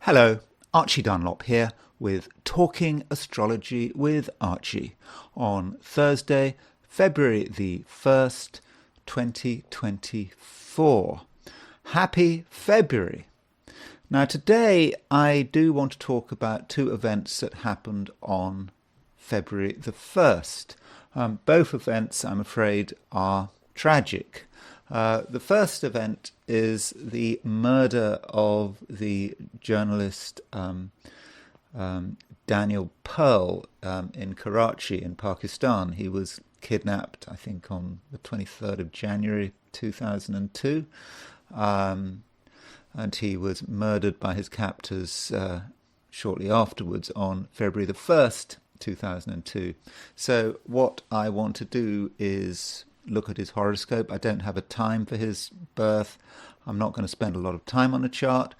Hello, Archie Dunlop here with Talking Astrology with Archie on Thursday, February the 1st, 2024. Happy February! Now today I do want to talk about two events that happened on February the 1st. Both events, I'm afraid, are tragic. The first event is the murder of the journalist Daniel Pearl in Karachi in Pakistan. He was kidnapped, I think, on the 23rd of January 2002, and he was murdered by his captors shortly afterwards on February the 1st, 2002. So what I want to do is look at his horoscope. I don't have a time for his birth. I'm not going to spend a lot of time on the chart,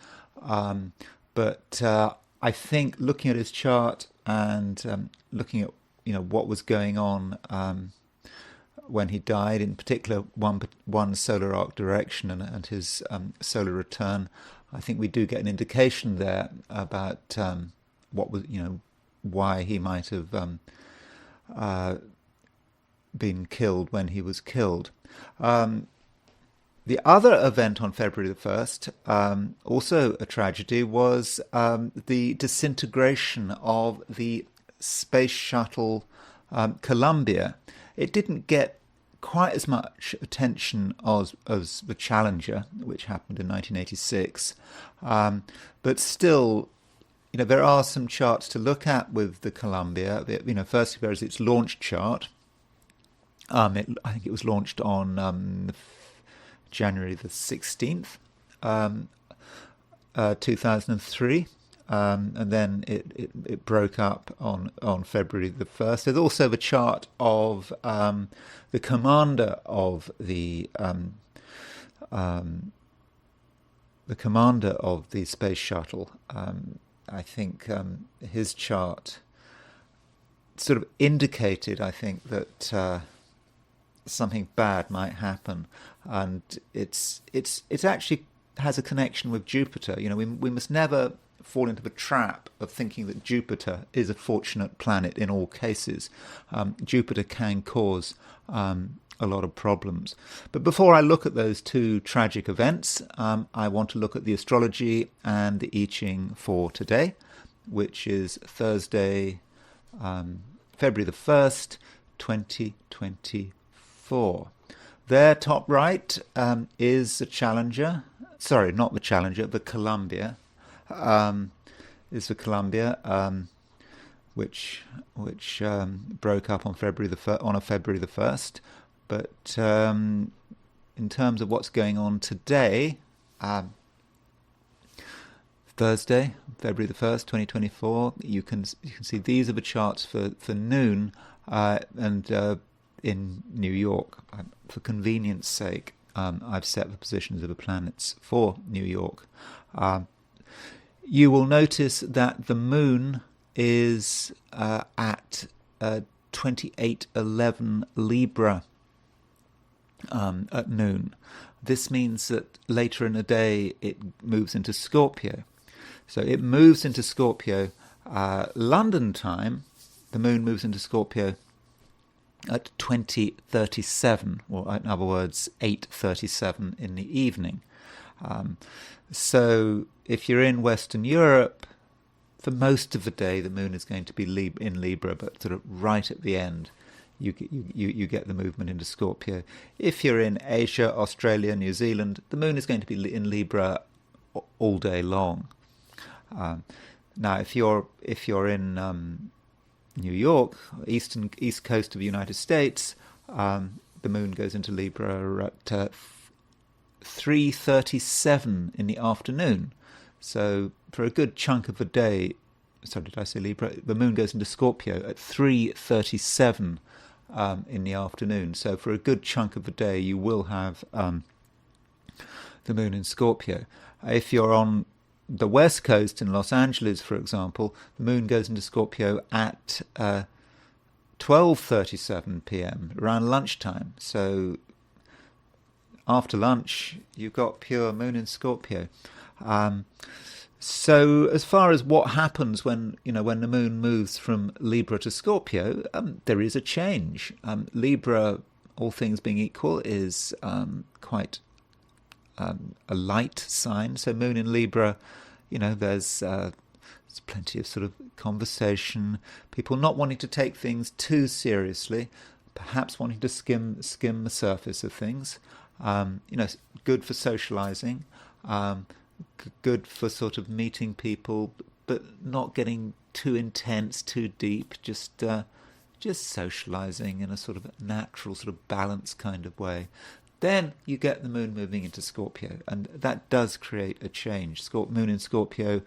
but I think looking at his chart and looking at what was going on when he died, in particular one solar arc direction and his solar return, I think we do get an indication there about what was why he might have been killed when he was killed. The other event on February the 1st, also a tragedy, was the disintegration of the space shuttle Columbia. It didn't get quite as much attention as the Challenger, which happened in 1986, but still, there are some charts to look at with the Columbia. Firstly, there is its launch chart. I think it was launched on January the 16th, 2003, and then it broke up on February the 1st. There's also the chart of the commander of the space shuttle. I think his chart sort of indicated, I think, that something bad might happen, and it's actually has a connection with Jupiter. We must never fall into the trap of thinking that Jupiter is a fortunate planet in all cases. Jupiter can cause a lot of problems. But before I look at those two tragic events, I want to look at the astrology and the I Ching for today, which is Thursday, February the 1st, 2024. There, top right, is the Challenger. Sorry, not the Challenger, the Columbia. Is the Columbia, which broke up on February the 1st. But in terms of what's going on today, Thursday, February the 1st, 2024, you can see these are the charts for noon, and in New York. For convenience sake, I've set the positions of the planets for New York. You will notice that the moon is at 2811 Libra at noon. This means that later in the day it moves into Scorpio. So it moves into Scorpio London time. The moon moves into Scorpio at 20:37, or in other words, 8:37 in the evening. So if you're in Western Europe, for most of the day the moon is going to be in Libra, but sort of right at the end you get the movement into Scorpio. If you're in Asia, Australia, New Zealand, the moon is going to be in Libra all day long. Now, if you're in New York, east coast of the United States, the moon goes into Libra at 3:37 in the afternoon. So for a good chunk of the day, sorry, did I say Libra? The moon goes into Scorpio at 3:37 in the afternoon. So for a good chunk of the day, you will have the moon in Scorpio. If you're on the west coast in Los Angeles, for example, the moon goes into Scorpio at 12:37 p.m. around lunchtime. So after lunch, you've got pure moon in Scorpio. So as far as what happens when the moon moves from Libra to Scorpio, there is a change. Libra, all things being equal, is quite a light sign. So moon in Libra, there's plenty of sort of conversation, people not wanting to take things too seriously, perhaps wanting to skim the surface of things. Good for socializing, good for sort of meeting people, but not getting too intense, too deep. Just socializing in a sort of natural, sort of balanced kind of way. Then you get the moon moving into Scorpio, and that does create a change. Moon in Scorpio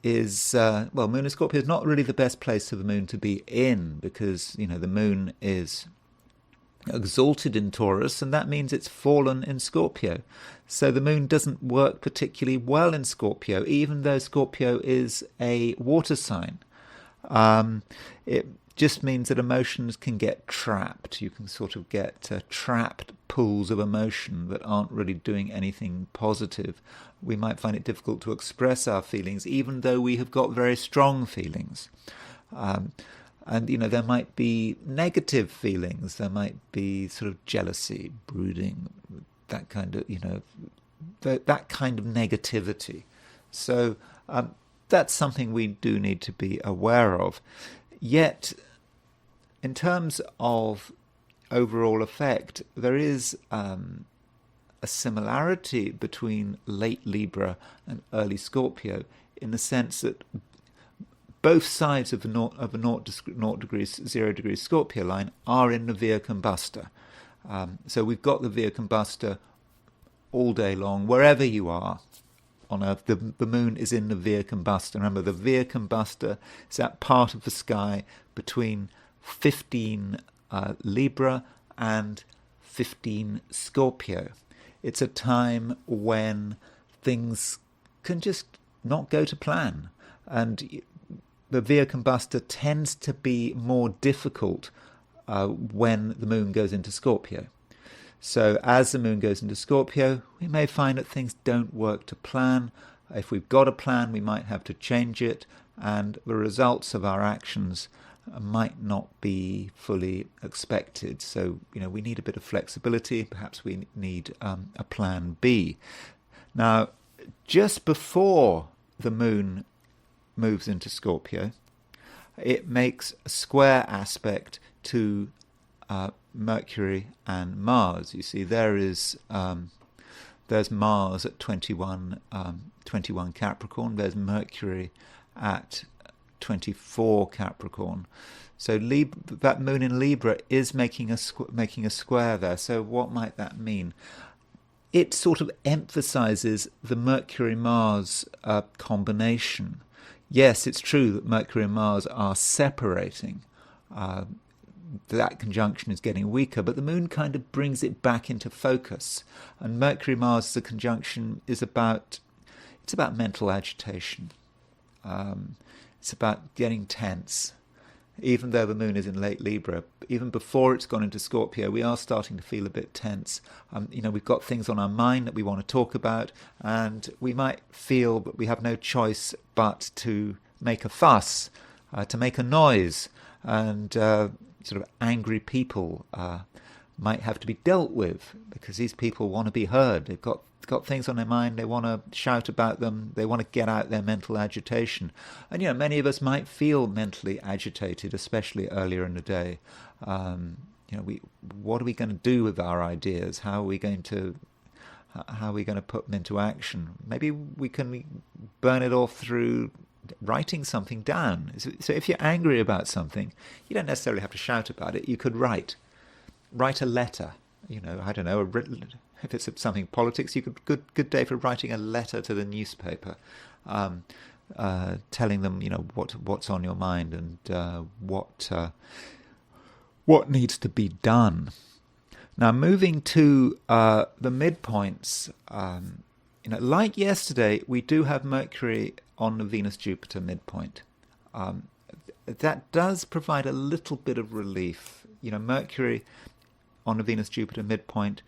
is moon in Scorpio is not really the best place for the moon to be in, because the moon is exalted in Taurus, and that means it's fallen in Scorpio. So the moon doesn't work particularly well in Scorpio, even though Scorpio is a water sign. It just means that emotions can get trapped. You can sort of get trapped pools of emotion that aren't really doing anything positive. We might find it difficult to express our feelings, even though we have got very strong feelings. And there might be negative feelings. There might be sort of jealousy, brooding, that kind of that kind of negativity. So that's something we do need to be aware of. Yet, in terms of overall effect, there is a similarity between late Libra and early Scorpio, in the sense that both sides of the 0 degrees Scorpio line are in the via combusta. So we've got the via combusta all day long, wherever you are on Earth. The moon is in the via combusta. Remember, the via combusta is that part of the sky between 15 Libra and 15 Scorpio. It's a time when things can just not go to plan, and the via combusta tends to be more difficult when the moon goes into Scorpio. So as the moon goes into Scorpio, we may find that things don't work to plan. If we've got a plan, we might have to change it, and the results of our actions might not be fully expected. So, we need a bit of flexibility. Perhaps we need a plan B. Now, just before the moon moves into Scorpio, it makes a square aspect to Mercury and Mars. You see, there's Mars at 21 Capricorn. There's Mercury at 24 Capricorn. So that moon in Libra is making a square there. So what might that mean? It sort of emphasizes the Mercury-Mars combination. Yes, it's true that Mercury and Mars are separating. That conjunction is getting weaker, but the moon kind of brings it back into focus. And Mercury-Mars as a conjunction is about mental agitation. It's about getting tense. Even though the moon is in late Libra, even before it's gone into Scorpio, we are starting to feel a bit tense. We've got things on our mind that we want to talk about, and we might feel that we have no choice but to make a fuss, to make a noise, and sort of angry people might have to be dealt with, because these people want to be heard. They've got things on their mind, they want to shout about them, they want to get out their mental agitation. And many of us might feel mentally agitated, especially earlier in the day. What are we going to do with our ideas? How are we going to put them into action? Maybe we can burn it off through writing something down. So if you're angry about something, you don't necessarily have to shout about it. You could write a letter. I don't know, if it's something politics, you could good day for writing a letter to the newspaper, telling them what's on your mind and what needs to be done. Now, moving to the midpoints, like yesterday, we do have Mercury on the Venus-Jupiter midpoint. That does provide a little bit of relief. Mercury on the Venus-Jupiter midpoint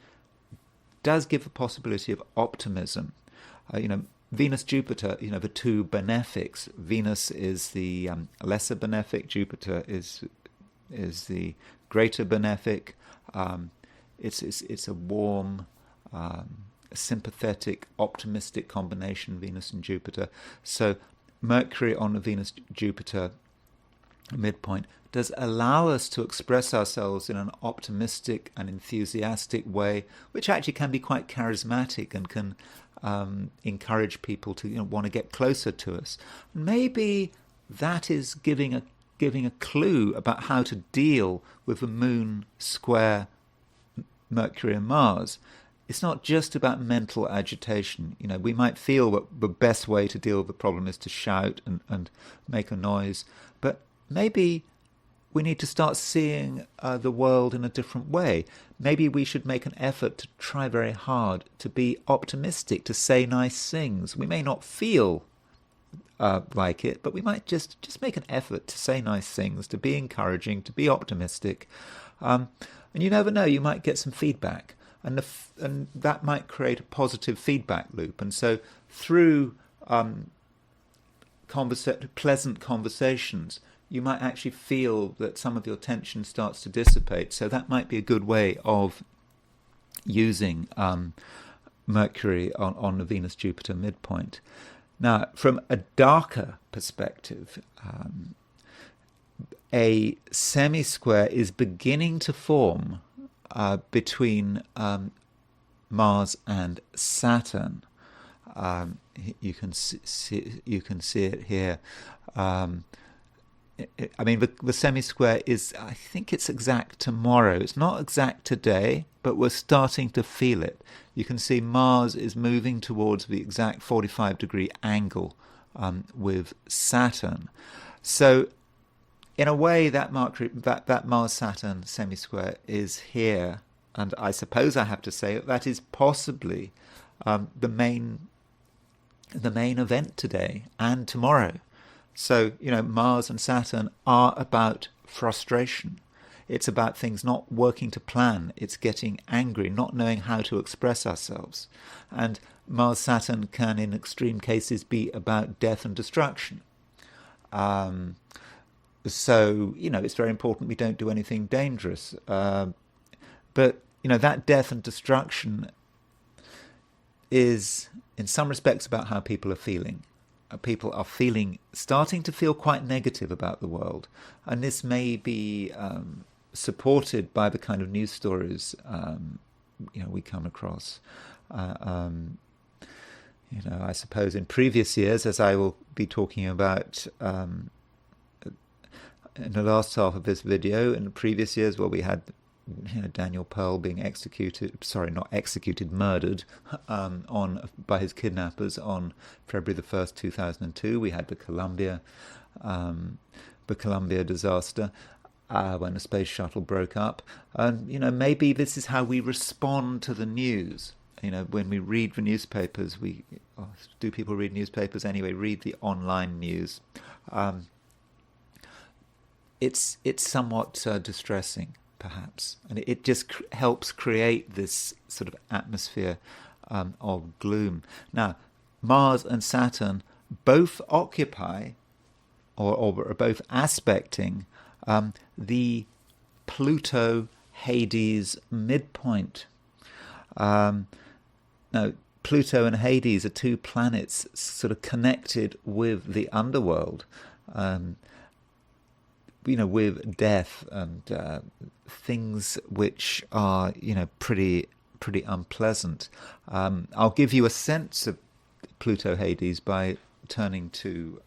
does give a possibility of optimism. The Venus, Jupiter, the two benefics. Venus is the lesser benefic. Jupiter is the greater benefic. It's a warm, sympathetic, optimistic combination, Venus and Jupiter. So Mercury on the Venus-Jupiter midpoint does allow us to express ourselves in an optimistic and enthusiastic way, which actually can be quite charismatic and can encourage people to want to get closer to us. Maybe that is giving a clue about how to deal with the moon square Mercury and Mars. It's not just about mental agitation. We might feel that the best way to deal with the problem is to shout and make a noise, but maybe we need to start seeing the world in a different way. Maybe we should make an effort to try very hard to be optimistic, to say nice things. We may not feel like it, but we might just make an effort to say nice things, to be encouraging, to be optimistic. And you never know, you might get some feedback. And that might create a positive feedback loop. And so through pleasant conversations, you might actually feel that some of your tension starts to dissipate. So that might be a good way of using Mercury on the Venus-Jupiter midpoint. Now, from a darker perspective, a semisquare is beginning to form between Mars and Saturn. You can see it here. The semisquare is, I think it's exact tomorrow. It's not exact today, but we're starting to feel it. You can see Mars is moving towards the exact 45-degree angle with Saturn. So in a way, that Mars-Saturn semisquare is here, and I suppose I have to say that is possibly the main event today and tomorrow. So, Mars and Saturn are about frustration. It's about things not working to plan. It's getting angry, not knowing how to express ourselves. And Mars-Saturn can, in extreme cases, be about death and destruction. So, it's very important we don't do anything dangerous. But, that death and destruction is, in some respects, about how people are feeling. People are starting to feel quite negative about the world. And this may be supported by the kind of news stories, we come across. I suppose in previous years, as I will be talking about in the last half of this video, in the previous years, we had Daniel Pearl being murdered by his kidnappers on February the 1st, 2002. We had the Columbia disaster when the space shuttle broke up. And, maybe this is how we respond to the news. When we read the newspapers, do people read newspapers anyway? Read the online news. It's somewhat distressing, perhaps, and it just helps create this sort of atmosphere of gloom. Now, Mars and Saturn both occupy, or are both aspecting, the Pluto-Hades midpoint. Now, Pluto and Hades are two planets sort of connected with the underworld, with death and things which are, pretty unpleasant. I'll give you a sense of Pluto Hades by turning to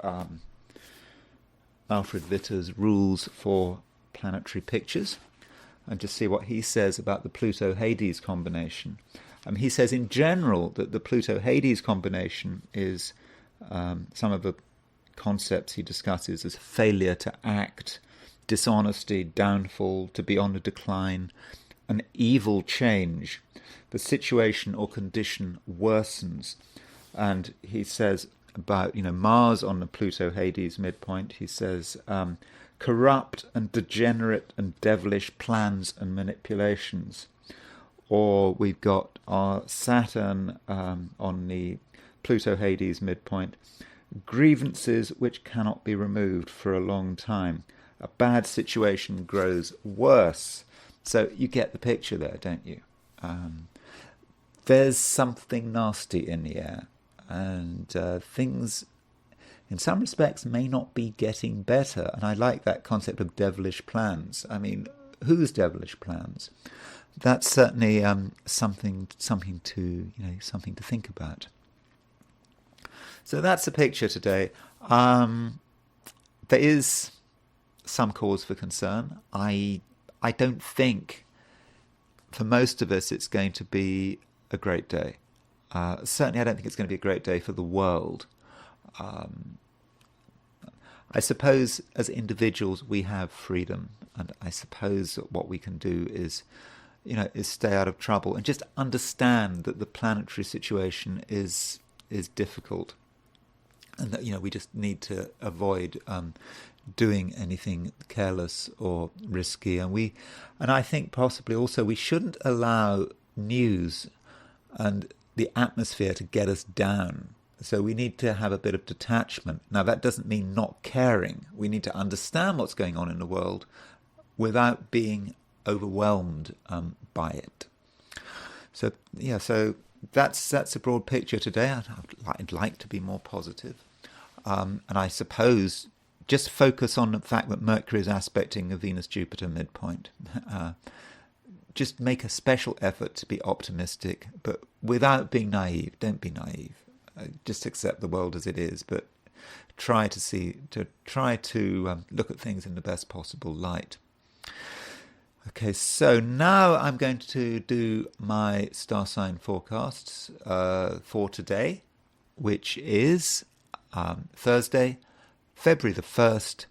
Alfred Witter's Rules for Planetary Pictures and just see what he says about the Pluto Hades combination. He says in general that the Pluto Hades combination is some of the concepts he discusses as failure to act, dishonesty, downfall, to be on the decline, an evil change. The situation or condition worsens. And he says about, Mars on the Pluto Hades midpoint, he says, corrupt and degenerate and devilish plans and manipulations. Or we've got our Saturn on the Pluto Hades midpoint. Grievances which cannot be removed for a long time. A bad situation grows worse. So you get the picture there, don't you? There's something nasty in the air, and things, in some respects, may not be getting better. And I like that concept of devilish plans. I mean, whose devilish plans? That's certainly something to think about. So that's the picture today. There is some cause for concern. I don't think, for most of us, it's going to be a great day. Certainly, I don't think it's going to be a great day for the world. I suppose as individuals we have freedom, and I suppose what we can do is stay out of trouble and just understand that the planetary situation is difficult, and that we just need to avoid doing anything careless or risky. And I think possibly also we shouldn't allow news and the atmosphere to get us down. So we need to have a bit of detachment. Now, that doesn't mean not caring. We need to understand what's going on in the world without being overwhelmed by it. So that's a broad picture today. I'd like to be more positive. And I suppose just focus on the fact that Mercury is aspecting a Venus-Jupiter midpoint. Just make a special effort to be optimistic, but without being naive. Don't be naive. Just accept the world as it is, but try to look at things in the best possible light. Okay, so now I'm going to do my star sign forecasts for today, which is Thursday, February the 1st,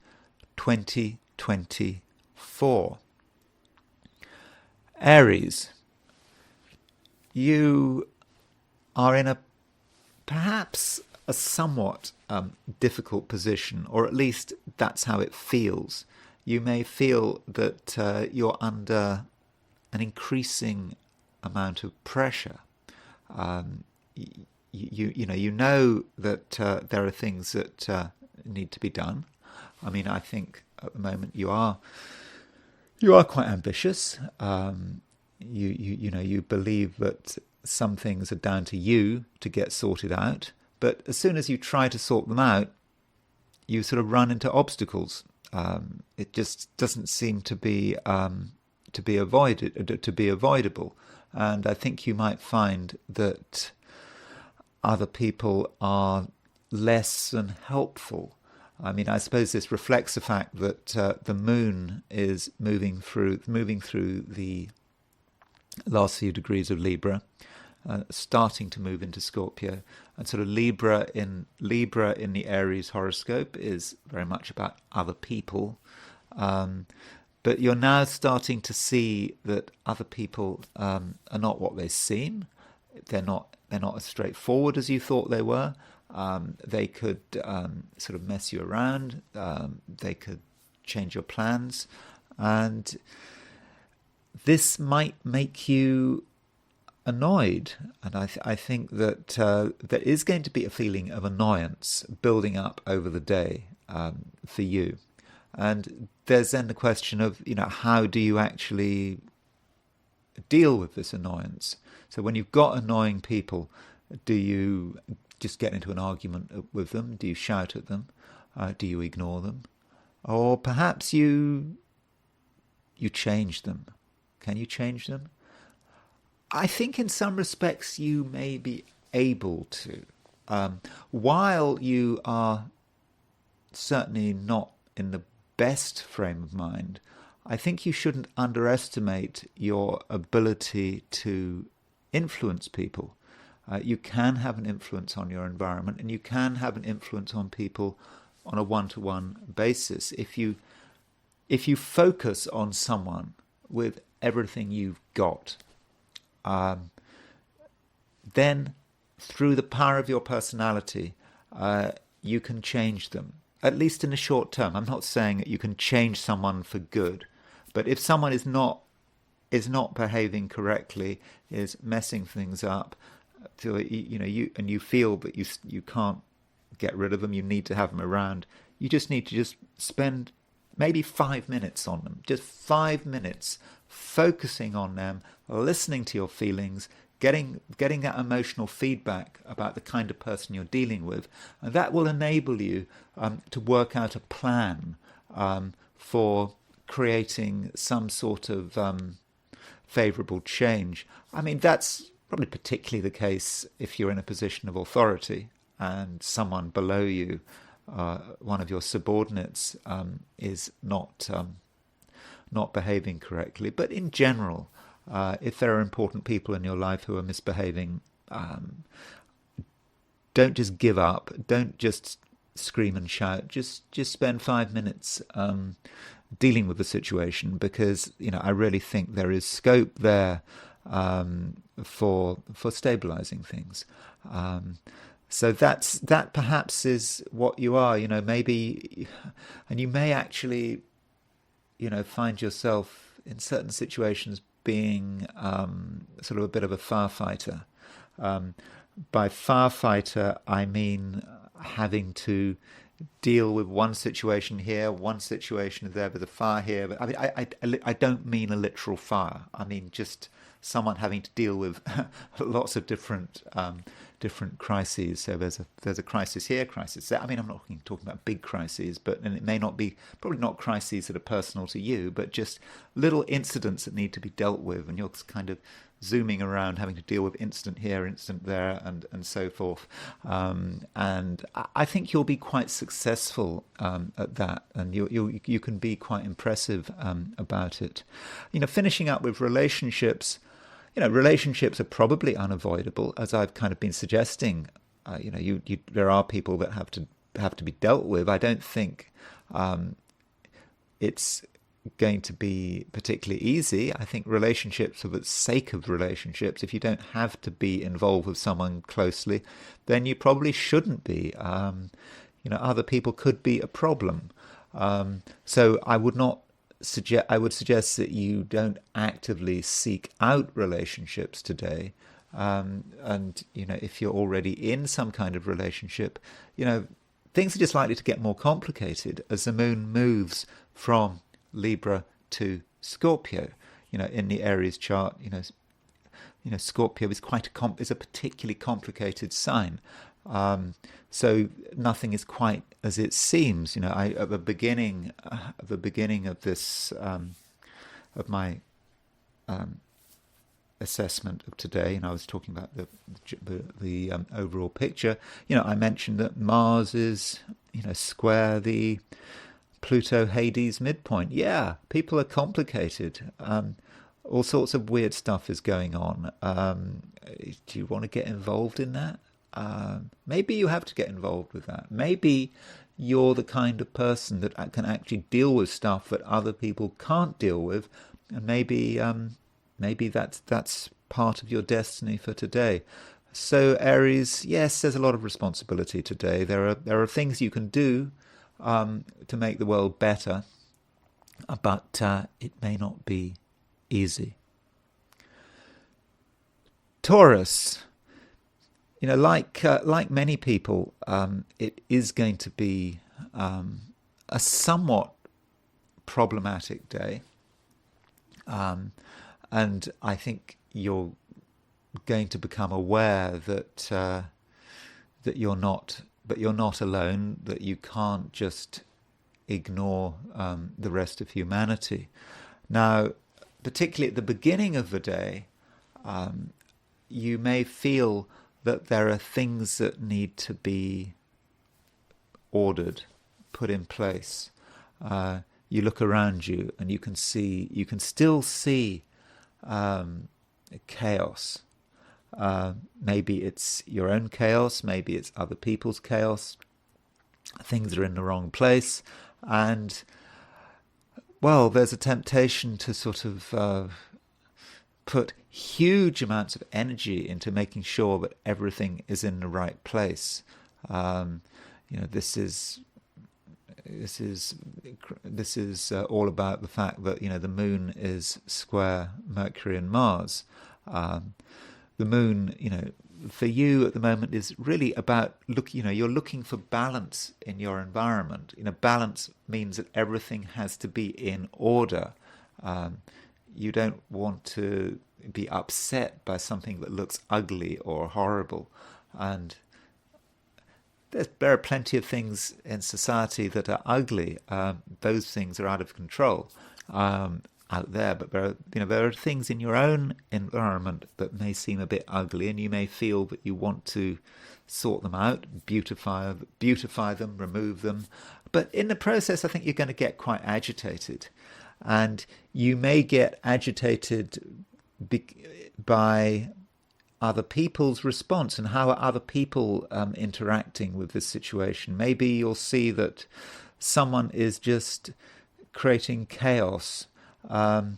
2024. Aries, you are in perhaps a somewhat difficult position, or at least that's how it feels. You may feel that you're under an increasing amount of pressure. You know that there are things that need to be done. I mean, I think at the moment you are quite ambitious. You believe that some things are down to you to get sorted out, but as soon as you try to sort them out, you sort of run into obstacles. It just doesn't seem to be avoidable, and I think you might find that other people are less than helpful. I mean, I suppose this reflects the fact that the moon is moving through the last few degrees of Libra, starting to move into Scorpio, and sort of Libra in the Aries horoscope is very much about other people, but you're now starting to see that other people are not what they seem. They're not as straightforward as you thought they were. They could sort of mess you around. They could change your plans, and this might make you annoyed. And I think that there is going to be a feeling of annoyance building up over the day for you. And there's then the question of, how do you actually deal with this annoyance? So when you've got annoying people, do you just get into an argument with them? Do you shout at them? Do you ignore them? Or perhaps you change them. Can you change them? I think in some respects you may be able to. While you are certainly not in the best frame of mind, I think you shouldn't underestimate your ability to influence people. You can have an influence on your environment, and you can have an influence on people on a one-to-one basis. If you focus on someone with everything you've got, then through the power of your personality, you can change them, at least in the short term. I'm not saying that you can change someone for good, but if someone is not behaving correctly, is messing things up, you feel that you can't get rid of them, you need to have them around. You just need to just spend maybe 5 minutes on them, just 5 minutes focusing on them, listening to your feelings, getting that emotional feedback about the kind of person you're dealing with, and that will enable you to work out a plan for creating some sort of favourable change. I mean, that's probably particularly the case if you're in a position of authority and someone below you, one of your subordinates, is not behaving correctly. But in general, if there are important people in your life who are misbehaving, don't just give up. Don't just scream and shout. Just spend 5 minutes dealing with the situation, because I really think there is scope there for stabilizing things. So that perhaps is what you are. Maybe, and you may actually find yourself in certain situations being sort of a bit of a firefighter. By firefighter, I mean having to deal with one situation here, one situation there, with a fire here. But I mean, I don't mean a literal fire. I mean just someone having to deal with lots of different crises. So there's a crisis here, crisis there. I mean, I'm not talking about big crises, and it may not be, probably not crises that are personal to you, but just little incidents that need to be dealt with, and you're kind of zooming around, having to deal with incident here, incident there, and so forth. And I think you'll be quite successful at that, and you can be quite impressive about it. Finishing up with relationships. Relationships are probably unavoidable, as I've kind of been suggesting. There are people that have to be dealt with. I don't think it's going to be particularly easy. I think relationships, for the sake of relationships, if you don't have to be involved with someone closely, then you probably shouldn't be. Other people could be a problem. So I would suggest that you don't actively seek out relationships today. And if you're already in some kind of relationship, things are just likely to get more complicated as the moon moves from Libra to Scorpio. In the Aries chart, Scorpio is a particularly complicated sign. So nothing is quite as it seems. At the beginning of this of my assessment of today, and I was talking about the overall picture. I mentioned that Mars is square the Pluto Hades midpoint. Yeah, people are complicated. All sorts of weird stuff is going on. Do you want to get involved in that? Maybe you have to get involved with that. Maybe you're the kind of person that can actually deal with stuff that other people can't deal with, and maybe that's part of your destiny for today. So Aries, yes, there's a lot of responsibility today. There are things you can do to make the world better, but it may not be easy. Taurus, like many people, it is going to be a somewhat problematic day, and I think you're going to become aware that you're not alone, that you can't just ignore the rest of humanity. Now, particularly at the beginning of the day, you may feel that there are things that need to be ordered, put in place. You look around you and you can still see chaos. Maybe it's your own chaos, maybe it's other people's chaos. Things are in the wrong place, and well, there's a temptation to sort of put huge amounts of energy into making sure that everything is in the right place. This is all about the fact that the moon is square Mercury and Mars. The moon, for you at the moment is really about you're looking for balance in your environment. Balance means that everything has to be in order. You don't want to be upset by something that looks ugly or horrible. And there are plenty of things in society that are ugly. Those things are out of control out there. But there are things in your own environment that may seem a bit ugly, and you may feel that you want to sort them out, beautify them, remove them. But in the process, I think you're going to get quite agitated. And you may get agitated by other people's response, and how are other people interacting with this situation. Maybe you'll see that someone is just creating chaos. Every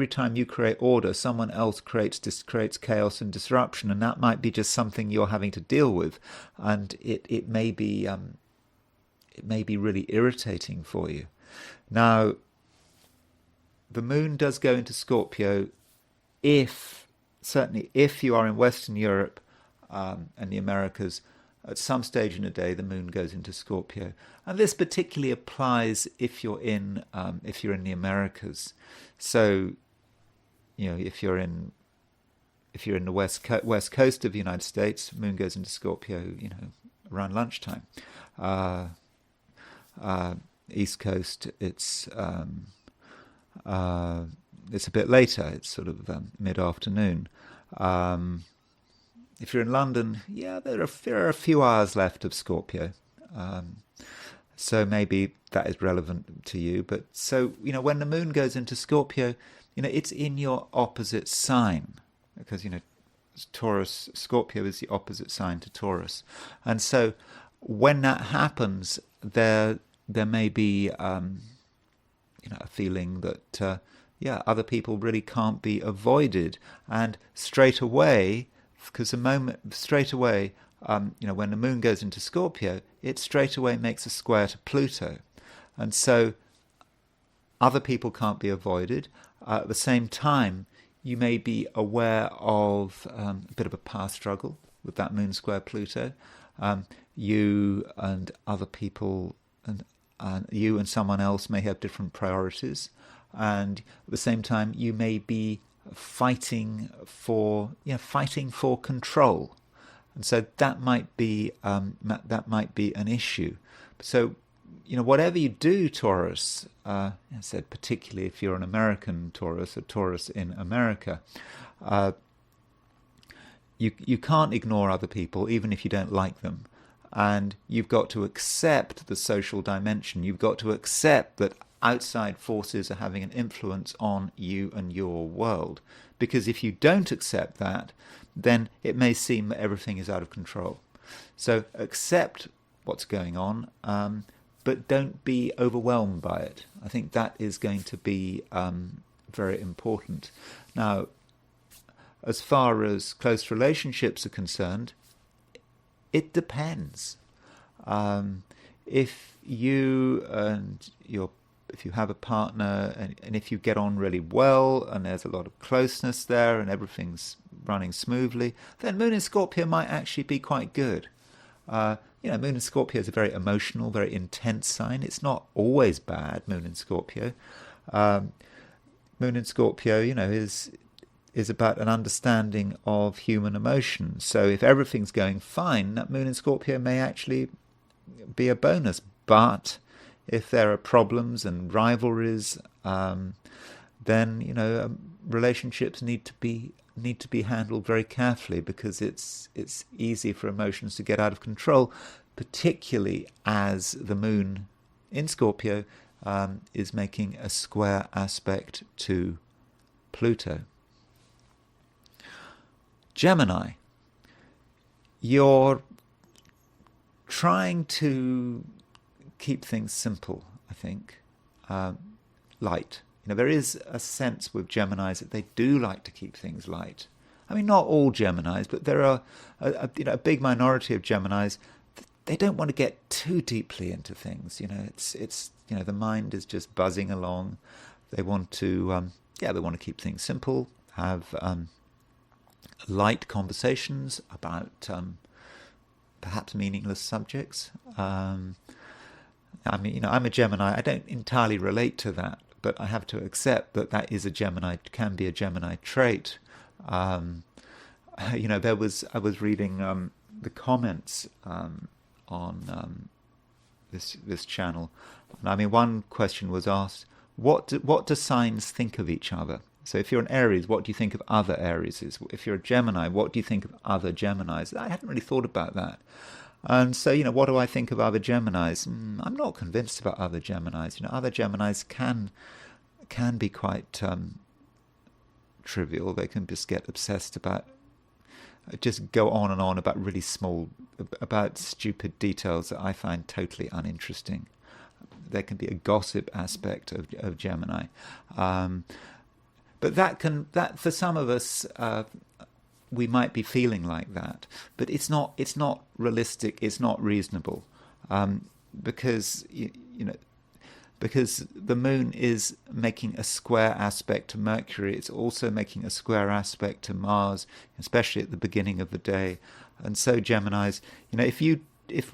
time you create order, someone else creates chaos and disruption, and that might be just something you're having to deal with, and it may be really irritating for you. Now, the moon does go into Scorpio certainly if you are in Western Europe and the Americas. At some stage in the day, the moon goes into Scorpio, and this particularly applies if you're in the Americas. So, if you're in the west coast of the United States, moon goes into Scorpio, around lunchtime. East Coast, it's a bit later. It's sort of mid-afternoon. If you're in London, there are a few hours left of Scorpio, so maybe that is relevant to you. But so when the moon goes into Scorpio, it's in your opposite sign, because Scorpio is the opposite sign to Taurus, and so when that happens, there may be a feeling that other people really can't be avoided, and straight away. Because when the moon goes into Scorpio, it straight away makes a square to Pluto. And so other people can't be avoided. At the same time, you may be aware of a bit of a power struggle with that moon square Pluto. You and other people, and you and someone else may have different priorities. And at the same time, you may be fighting for control, and so that might be an issue. So whatever you do, Taurus, I said particularly if you're an American Taurus, a Taurus in America, you can't ignore other people even if you don't like them, and you've got to accept the social dimension. You've got to accept that outside forces are having an influence on you and your world. Because if you don't accept that, then it may seem that everything is out of control. So accept what's going on, but don't be overwhelmed by it. I think that is going to be very important. Now, as far as close relationships are concerned, it depends. If you have a partner and if you get on really well and there's a lot of closeness there and everything's running smoothly, then Moon in Scorpio might actually be quite good. Moon in Scorpio is a very emotional, very intense sign. It's not always bad, Moon in Scorpio. Moon in Scorpio, is about an understanding of human emotion. So if everything's going fine, that Moon in Scorpio may actually be a bonus. But if there are problems and rivalries, then relationships need to be handled very carefully, because it's easy for emotions to get out of control, particularly as the moon in Scorpio is making a square aspect to Pluto. Gemini, you're trying to keep things simple, I think, light. There is a sense with Geminis that they do like to keep things light. I mean, not all Geminis, but there are a big minority of Geminis. They don't want to get too deeply into things. It's the mind is just buzzing along. They want to they want to keep things simple. Have light conversations about perhaps meaningless subjects. I mean, I'm a Gemini. I don't entirely relate to that, but I have to accept that that is a Gemini, can be a Gemini trait. I was reading the comments on this channel, and I mean, one question was asked: what do signs think of each other? So if you're an Aries, what do you think of other Arieses? If you're a Gemini, what do you think of other Geminis? I hadn't really thought about that. And so, what do I think of other Geminis? I'm not convinced about other Geminis. Other Geminis can be quite trivial. They can just get obsessed about, just go on and on about really small, about stupid details that I find totally uninteresting. There can be a gossip aspect of Gemini. But that for some of us, we might be feeling like that, but it's not realistic. It's not reasonable, because because the moon is making a square aspect to Mercury. It's also making a square aspect to Mars, especially at the beginning of the day. And so Geminis, if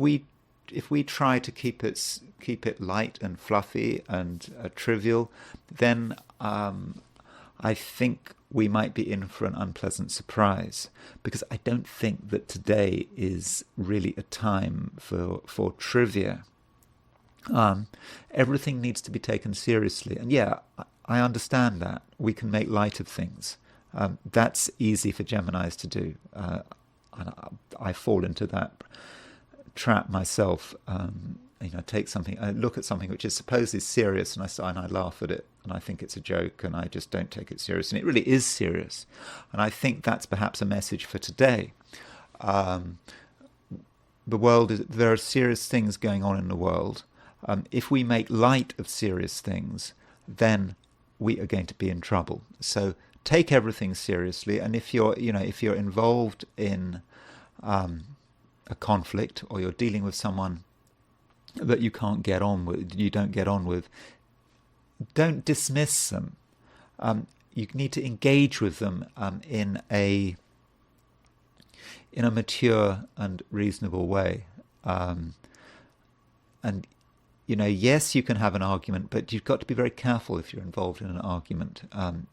we try to keep it light and fluffy and trivial, then I think we might be in for an unpleasant surprise, because I don't think that today is really a time for trivia. Everything needs to be taken seriously, and yeah, I understand that we can make light of things. That's easy for Geminis to do. I fall into that trap myself. I look at something which is supposedly serious, and I laugh at it, and I think it's a joke, and I just don't take it serious, and it really is serious. And I think that's perhaps a message for today. There are serious things going on in the world. If we make light of serious things, then we are going to be in trouble. So take everything seriously, and if you're involved in a conflict, or you're dealing with someone that you don't get on with, don't dismiss them. You need to engage with them in a mature and reasonable way. And yes, you can have an argument, but you've got to be very careful if you're involved in an argument.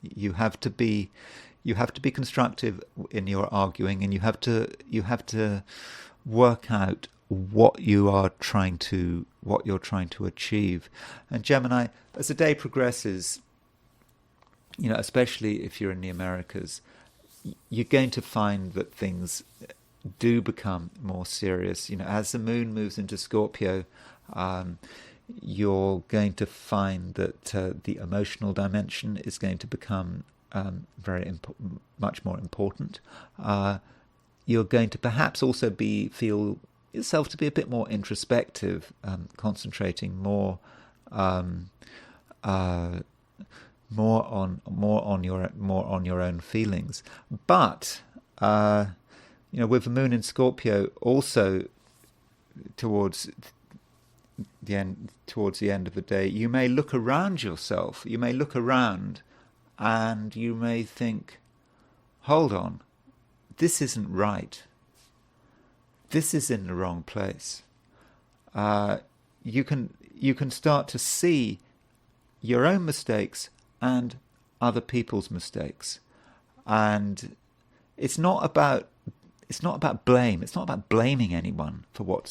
You have to be constructive in your arguing, and you have to work out what you're trying to achieve. And Gemini, as the day progresses, especially if you're in the Americas, you're going to find that things do become more serious. As the moon moves into Scorpio, you're going to find that the emotional dimension is going to become much more important. You're going to perhaps also feel yourself to be a bit more introspective, concentrating more on your own feelings. But with the moon in Scorpio, also towards the end of the day, you may look around yourself. You may look around, and you may think, "Hold on, this isn't right. This is in the wrong place." You can start to see your own mistakes and other people's mistakes, and it's not about blame. It's not about blaming anyone for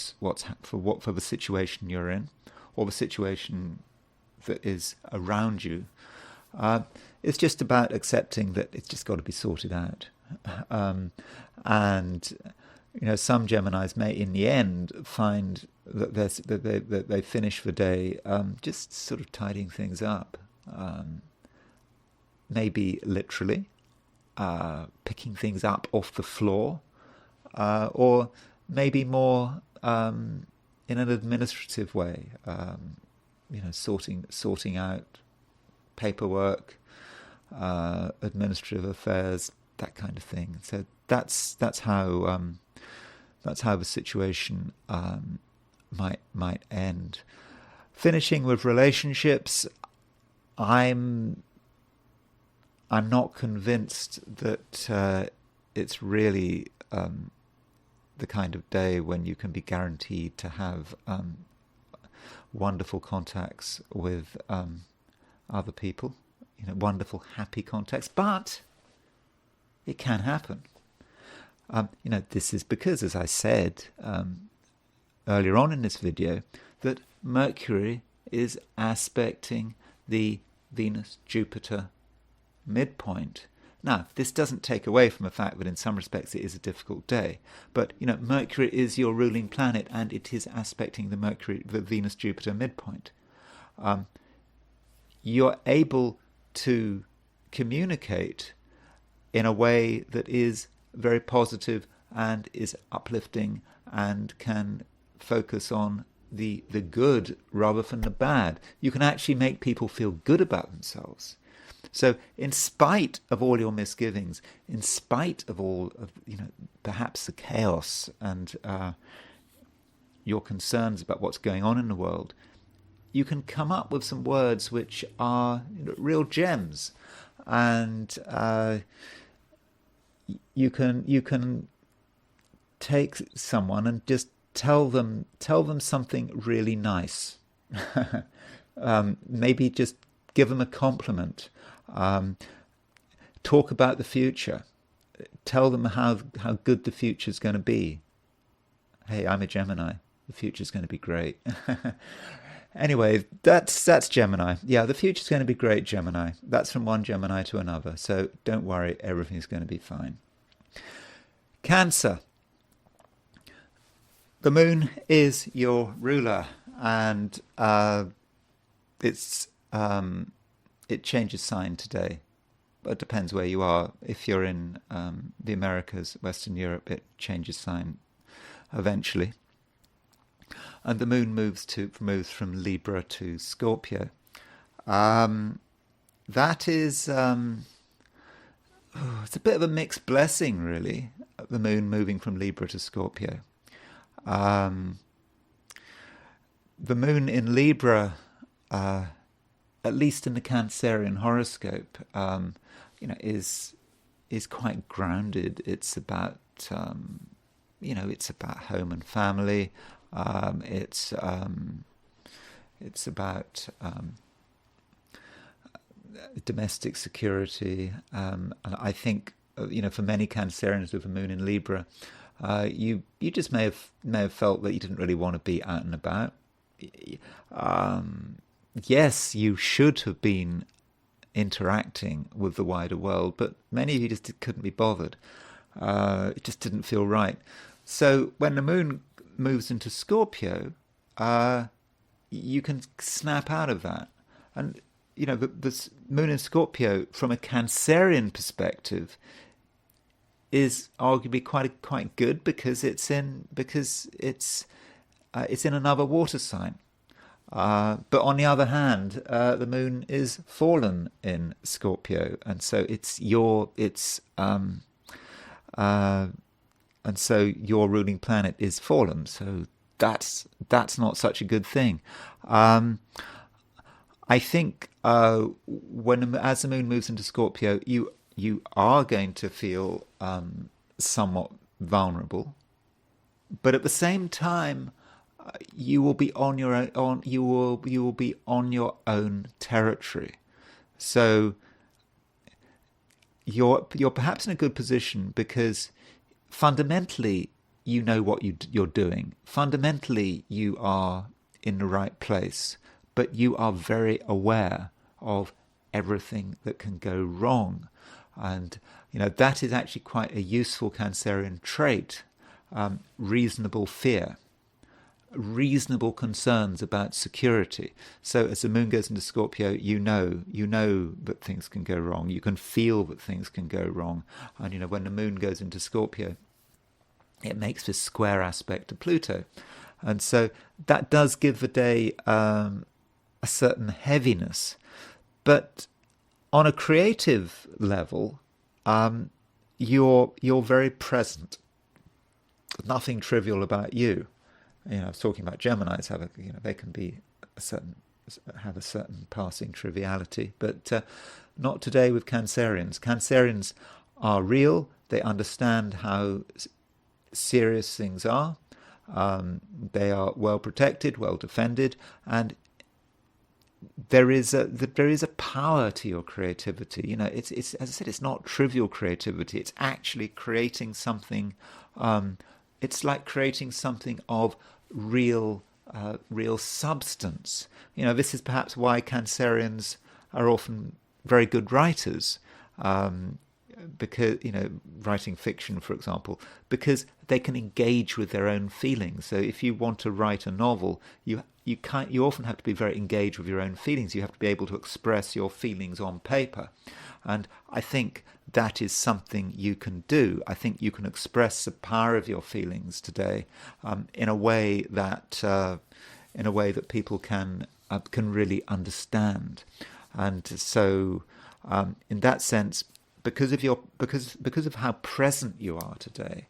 for the situation you're in, or the situation that is around you. It's just about accepting that it's just got to be sorted out. And some Geminis may, in the end, find that they finish the day just sort of tidying things up, maybe literally picking things up off the floor, or maybe more in an administrative way, sorting out paperwork, administrative affairs, that kind of thing. So that's how the situation might end. Finishing with relationships, I'm not convinced that it's really the kind of day when you can be guaranteed to have wonderful contacts with other people, wonderful, happy contacts. But it can happen. This is because, as I said earlier on in this video, that Mercury is aspecting the Venus-Jupiter midpoint. Now, this doesn't take away from the fact that in some respects it is a difficult day, but Mercury is your ruling planet, and it is aspecting the Venus-Jupiter midpoint. You're able to communicate in a way that is very positive and is uplifting and can focus on the good rather than the bad. You can actually make people feel good about themselves. So in spite of all your misgivings, in spite of all of perhaps the chaos and your concerns about what's going on in the world, you can come up with some words which are real gems, and you can take someone and just tell them something really nice. Maybe just give them a compliment. Talk about the future. Tell them how good the future is going to be. Hey, I'm a Gemini. The future is going to be great. Anyway, that's Gemini. Yeah, the future's going to be great, Gemini. That's from one Gemini to another. So don't worry, everything's going to be fine. Cancer. The moon is your ruler, and it changes sign today. But it depends where you are. If you're in the Americas, Western Europe, it changes sign eventually. And the moon moves from Libra to Scorpio. That is it's a bit of a mixed blessing, really. The moon moving from Libra to Scorpio. The moon in Libra, at least in the Cancerian horoscope, is quite grounded. It's about it's about home and family. It's about domestic security, and I think for many Cancerians with the moon in Libra, you just may have felt that you didn't really want to be out and about. Yes, you should have been interacting with the wider world, but many of you just couldn't be bothered. It just didn't feel right. So when the moon moves into Scorpio, you can snap out of that. And the moon in Scorpio, from a Cancerian perspective, is arguably quite good because it's in another water sign. But on the other hand, the moon is fallen in Scorpio, and so your ruling planet is fallen. So that's not such a good thing. I think as the moon moves into Scorpio, you are going to feel somewhat vulnerable, but at the same time, you will be on your own. You will be on your own territory. So you're perhaps in a good position because fundamentally you know what you're doing. Fundamentally you are in the right place, but you are very aware of everything that can go wrong, and that is actually quite a useful Cancerian trait. Reasonable fear. Reasonable concerns about security. So as the moon goes into Scorpio, you know that things can go wrong. You can feel that things can go wrong. And when the moon goes into Scorpio, it makes this square aspect to Pluto. And so that does give the day a certain heaviness. But on a creative level, you're very present. Nothing trivial about you. I was talking about Geminis. They can be have a certain passing triviality, but not today with Cancerians. Cancerians are real. They understand how serious things are. They are well protected, well defended, and there is a power to your creativity. It's as I said, it's not trivial creativity. It's actually creating something. It's like creating something of real substance. This is perhaps why Cancerians are often very good writers. Because writing fiction, for example, because they can engage with their own feelings. So if you want to write a novel, you often have to be very engaged with your own feelings. You have to be able to express your feelings on paper, and I think that is something you can do. I think you can express the power of your feelings today in a way that people can really understand, and so in that sense. Because of how present you are today,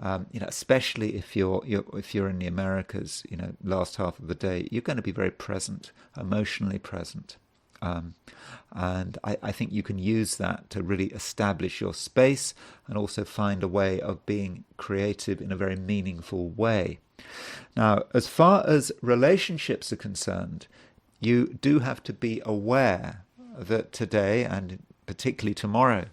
especially if you're in the Americas, last half of the day, you're going to be very present, emotionally present, and I think you can use that to really establish your space and also find a way of being creative in a very meaningful way. Now, as far as relationships are concerned, you do have to be aware that today, and particularly tomorrow,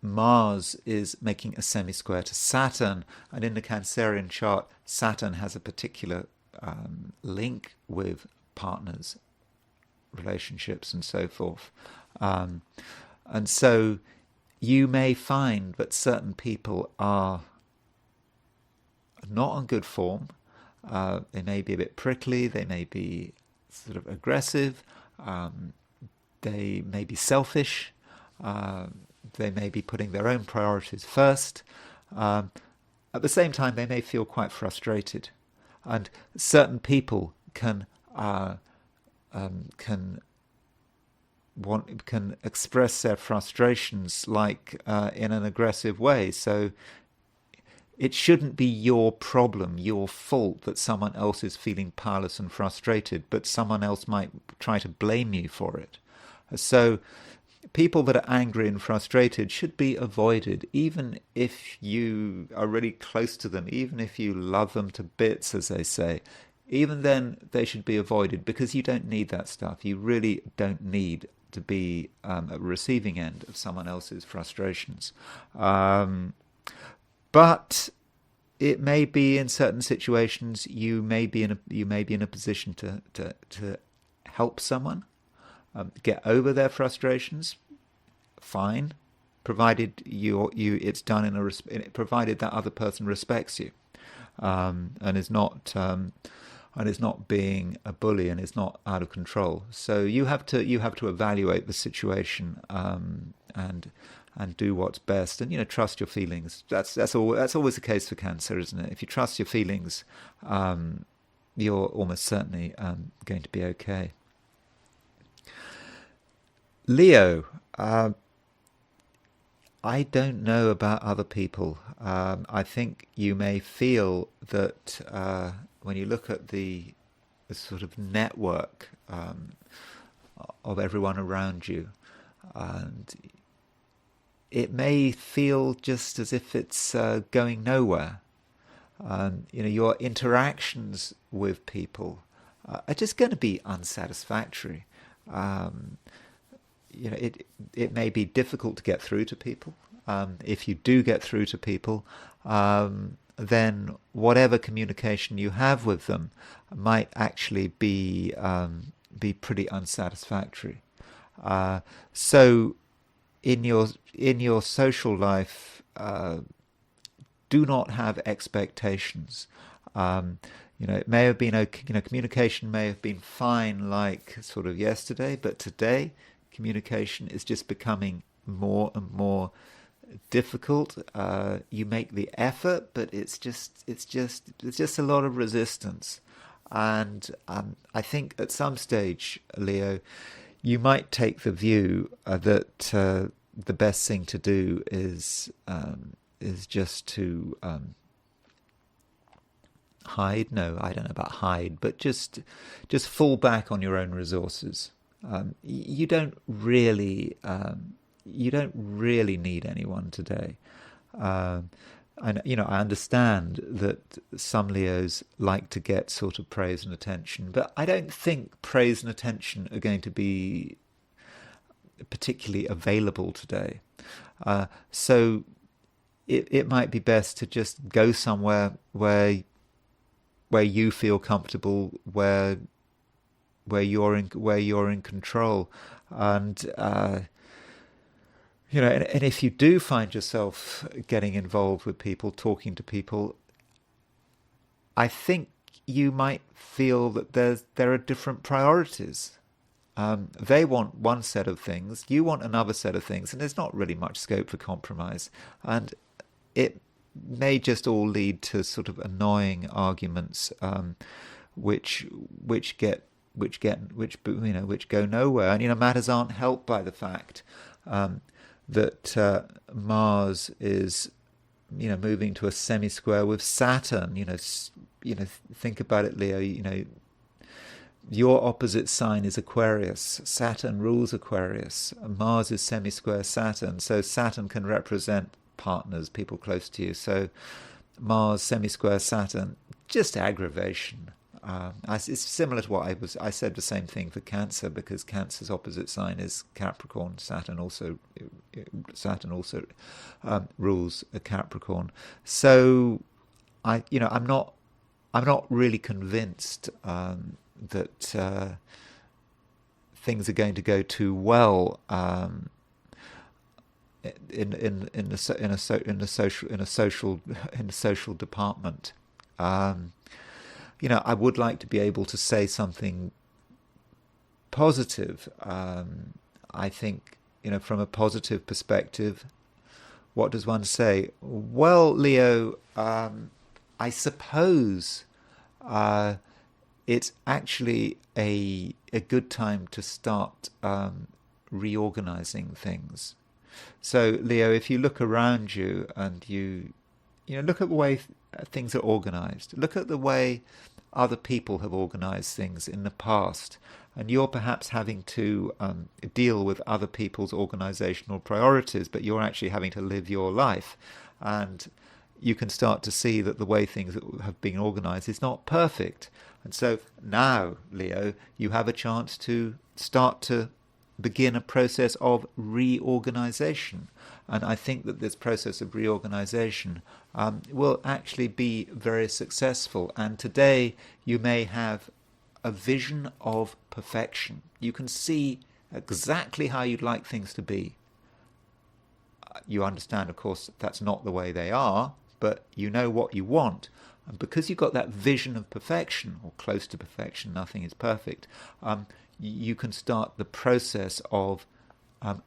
Mars is making a semisquare to Saturn, and in the Cancerian chart, Saturn has a particular link with partners, relationships, and so forth. And so you may find that certain people are not on good form. They may be a bit prickly, they may be sort of aggressive, they may be selfish, they may be putting their own priorities first. At the same time, they may feel quite frustrated, and certain people can express their frustrations like in an aggressive way. So it shouldn't be your problem, your fault that someone else is feeling powerless and frustrated, but someone else might try to blame you for it. So people that are angry and frustrated should be avoided, even if you are really close to them, even if you love them to bits, as they say. Even then, they should be avoided, because you don't need that stuff. You really don't need to be at the receiving end of someone else's frustrations. But it may be in certain situations you may be in a position to help someone get over their frustrations. Fine, provided it's done provided that other person respects you, and is not being a bully and is not out of control. So you have to evaluate the situation and do what's best, and trust your feelings. That's always the case for Cancer, isn't it? If you trust your feelings, you're almost certainly going to be okay. Leo, I don't know about other people. I think you may feel that when you look at the sort of network of everyone around you, and it may feel just as if it's going nowhere. Your interactions with people are just going to be unsatisfactory. It may be difficult to get through to people. If you do get through to people, then whatever communication you have with them might actually be pretty unsatisfactory. So in your social life, do not have expectations. It may have been communication may have been fine like sort of yesterday, but today communication is just becoming more and more difficult. You make the effort, but it's just a lot of resistance. And I think at some stage, Leo, you might take the view that the best thing to do is just to hide. No, I don't know about hide, but just fall back on your own resources. You don't really you don't really need anyone today. And I understand that some Leos like to get sort of praise and attention, but I don't think praise and attention are going to be particularly available today. So it might be best to just go somewhere where you feel comfortable, where you're in control, and and if you do find yourself getting involved with people, talking to people, I think you might feel that there are different priorities. They want one set of things, you want another set of things, and there's not really much scope for compromise. And it may just all lead to sort of annoying arguments, which go nowhere. And matters aren't helped by the fact that Mars is moving to a semisquare with Saturn. Think about it, Leo. Your opposite sign is Aquarius. Saturn rules Aquarius. Mars is semisquare Saturn, so Saturn can represent partners, people close to you. So Mars semisquare Saturn, just aggravation. It's similar to what I said the same thing for Cancer, because Cancer's opposite sign is Capricorn. Saturn also rules a Capricorn. So I'm not really convinced that things are going to go too well in the social department. I would like to be able to say something positive. I think, from a positive perspective, what does one say? Well, Leo, I suppose it's actually a good time to start reorganizing things. So, Leo, if you look around you and you look at the way things are organized, look at the way other people have organized things in the past, and you're perhaps having to deal with other people's organizational priorities, but you're actually having to live your life, and you can start to see that the way things have been organized is not perfect. And so now, Leo, you have a chance to start to begin a process of reorganization. And I think that this process of reorganization will actually be very successful. And today you may have a vision of perfection. You can see exactly how you'd like things to be. You understand, of course, that's not the way they are, but you know what you want. And because you've got that vision of perfection, or close to perfection, nothing is perfect, you can start the process of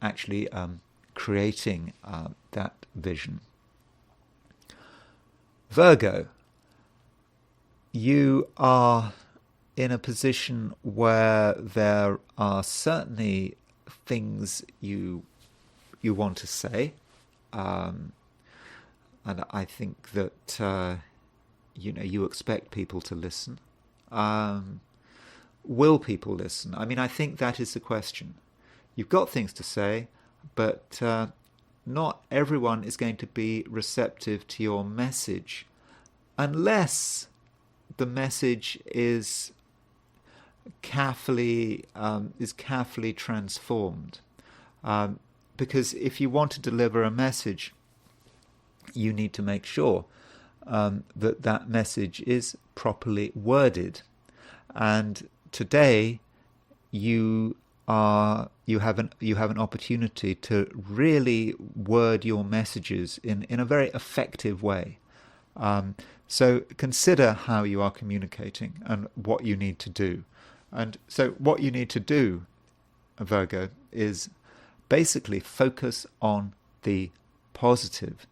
actually creating that vision. Virgo, you are in a position where there are certainly things you want to say, and I think that you expect people to listen. Will people listen? I mean, I think that is the question. You've got things to say, but not everyone is going to be receptive to your message unless the message is carefully transformed. Because if you want to deliver a message, you need to make sure that message is properly worded. And today, you have an opportunity to really word your messages in a very effective way. So consider how you are communicating and what you need to do. And so what you need to do, Virgo, is basically focus on the positive.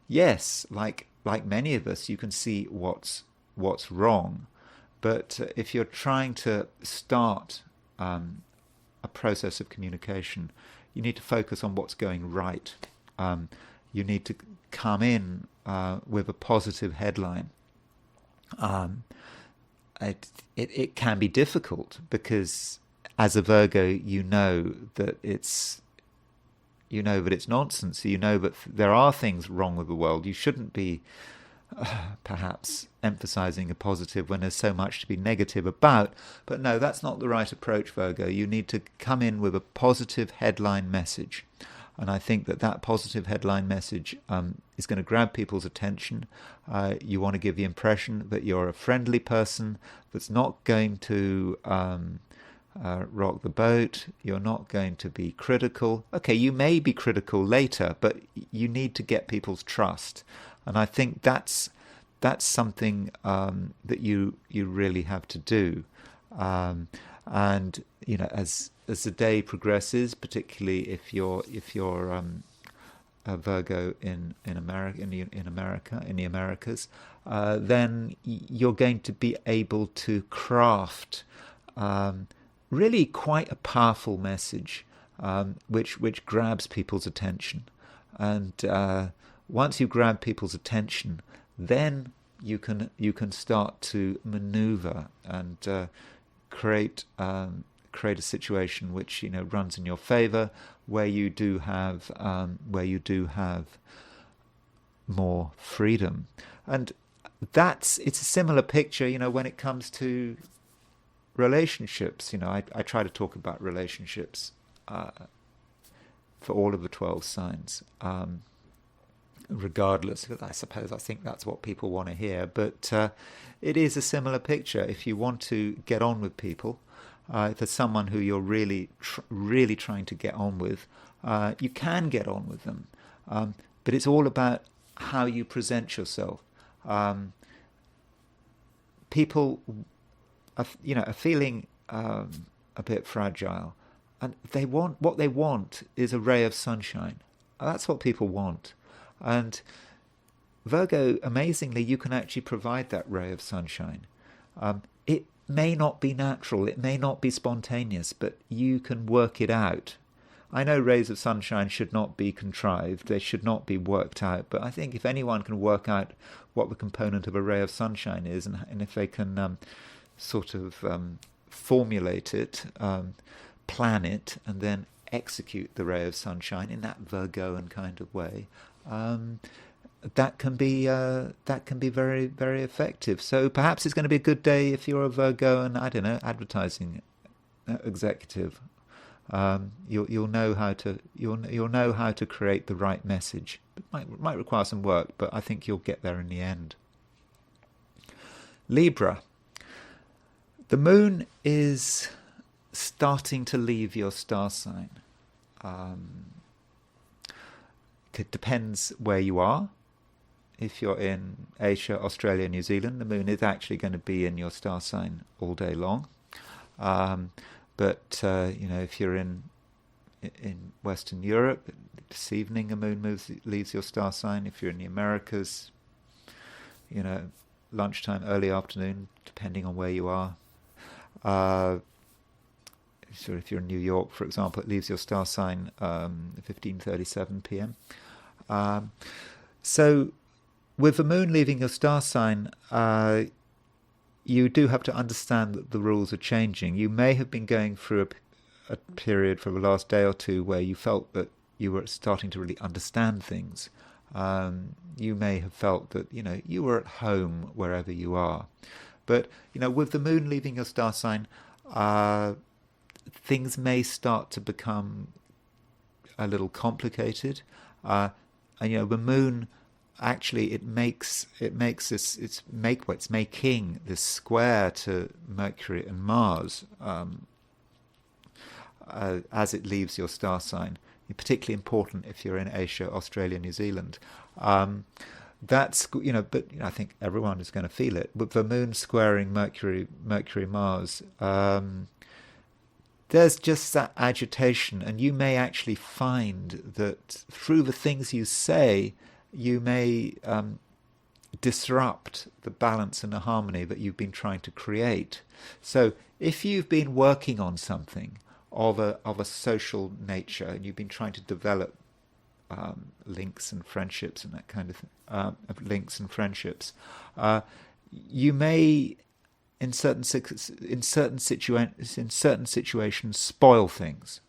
Yes, like many of us, you can see what's wrong, but if you're trying to start a process of communication, you need to focus on what's going right. You need to come in with a positive headline. It can be difficult because as a Virgo, you know that it's you know that it's nonsense. You know that there are things wrong with the world. You shouldn't be perhaps emphasizing a positive when there's so much to be negative about. But no, that's not the right approach, Virgo. You need to come in with a positive headline message. And I think that positive headline message is going to grab people's attention. You want to give the impression that you're a friendly person that's not going to rock the boat. You're not going to be critical. Okay, you may be critical later, but you need to get people's trust. And I think that's something that you really have to do. And as the day progresses, particularly if you're a Virgo in America, in the Americas, then you're going to be able to craft really quite a powerful message, which grabs people's attention. And once you grab people's attention, then you can start to maneuver and create a situation which runs in your favor, where you do have more freedom. And it's a similar picture when it comes to relationships. I try to talk about relationships for all of the 12 signs, regardless. I think that's what people want to hear, but it is a similar picture. If you want to get on with people, if there's someone who you're really trying to get on with, you can get on with them, but it's all about how you present yourself. People are feeling a bit fragile, and what they want is a ray of sunshine. That's what people want. And Virgo, amazingly, you can actually provide that ray of sunshine. It may not be natural, it may not be spontaneous, but you can work it out. I know rays of sunshine should not be contrived, they should not be worked out, but I think if anyone can work out what the component of a ray of sunshine is, and if they can formulate it, plan it, and then execute the ray of sunshine in that Virgoan kind of way, that can be very, very effective. So perhaps it's going to be a good day if you're a Virgo and advertising executive. You'll know how to create the right message. It might require some work, but I think you'll get there in the end. Libra. The moon is starting to leave your star sign. It depends where you are. If you're in Asia, Australia, New Zealand, the moon is actually going to be in your star sign all day long. But if you're in Western Europe, this evening the moon leaves your star sign. If you're in the Americas, lunchtime, early afternoon, depending on where you are. So if you're in New York, for example, it leaves your star sign 15:37 p.m. So with the moon leaving your star sign, you do have to understand that the rules are changing. You may have been going through a period for the last day or two where you felt that you were starting to really understand things. You may have felt that you were at home wherever you are. But with the moon leaving your star sign, things may start to become a little complicated. And the moon actually it's making this square to Mercury and Mars as it leaves your star sign. Particularly important if you're in Asia, Australia, New Zealand. But I think everyone is going to feel it. With the moon squaring Mercury, Mars, there's just that agitation, and you may actually find that through the things you say, you may disrupt the balance and the harmony that you've been trying to create. So if you've been working on something of a social nature, and you've been trying to develop links and friendships and that kind of thing, links and friendships, you may in certain situations spoil things.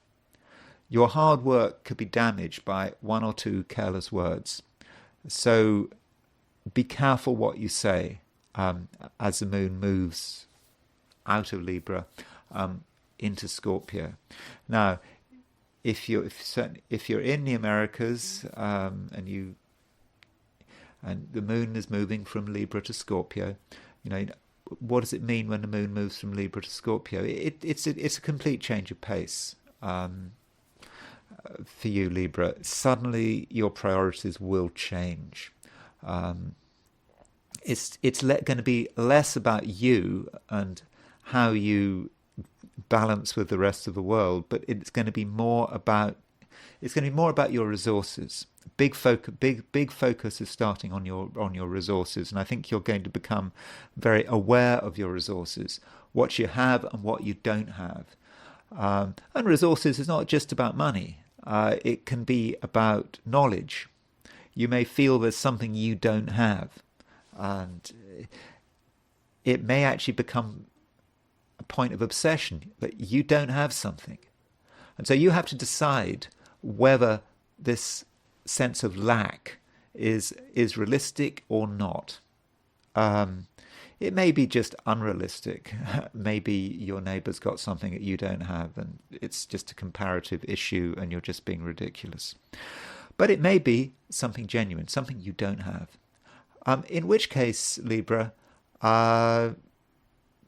your hard work could be damaged by one or two careless words. So be careful what you say as the moon moves out of Libra into Scorpio. Now, if you're in the Americas and the moon is moving from Libra to Scorpio, what does it mean when the moon moves from Libra to Scorpio? It's a complete change of pace for you, Libra. Suddenly, your priorities will change. It's going to be less about you and how you balance with the rest of the world, but it's going to be more about your resources. Big focus is starting on your resources, and I think you're going to become very aware of your resources, what you have and what you don't have. And resources is not just about money. It can be about knowledge. You may feel there's something you don't have, and it may actually become a point of obsession that you don't have something. And so you have to decide whether this sense of lack is realistic or not. It may be just unrealistic. Maybe your neighbour's got something that you don't have, and it's just a comparative issue and you're just being ridiculous. But it may be something genuine, something you don't have. In which case, Libra,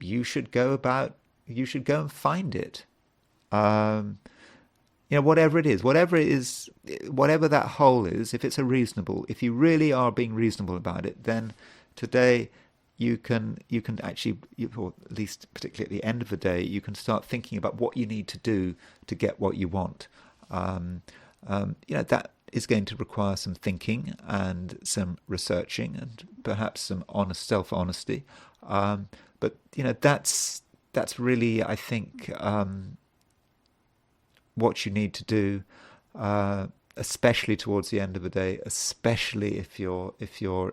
you should go and find it. Whatever it is, whatever that hole is, if you really are being reasonable about it, then today you can actually, or at least particularly at the end of the day, you can start thinking about what you need to do to get what you want. That is going to require some thinking and some researching and perhaps some self-honesty. But that's really, I think, what you need to do, especially towards the end of the day, especially if you're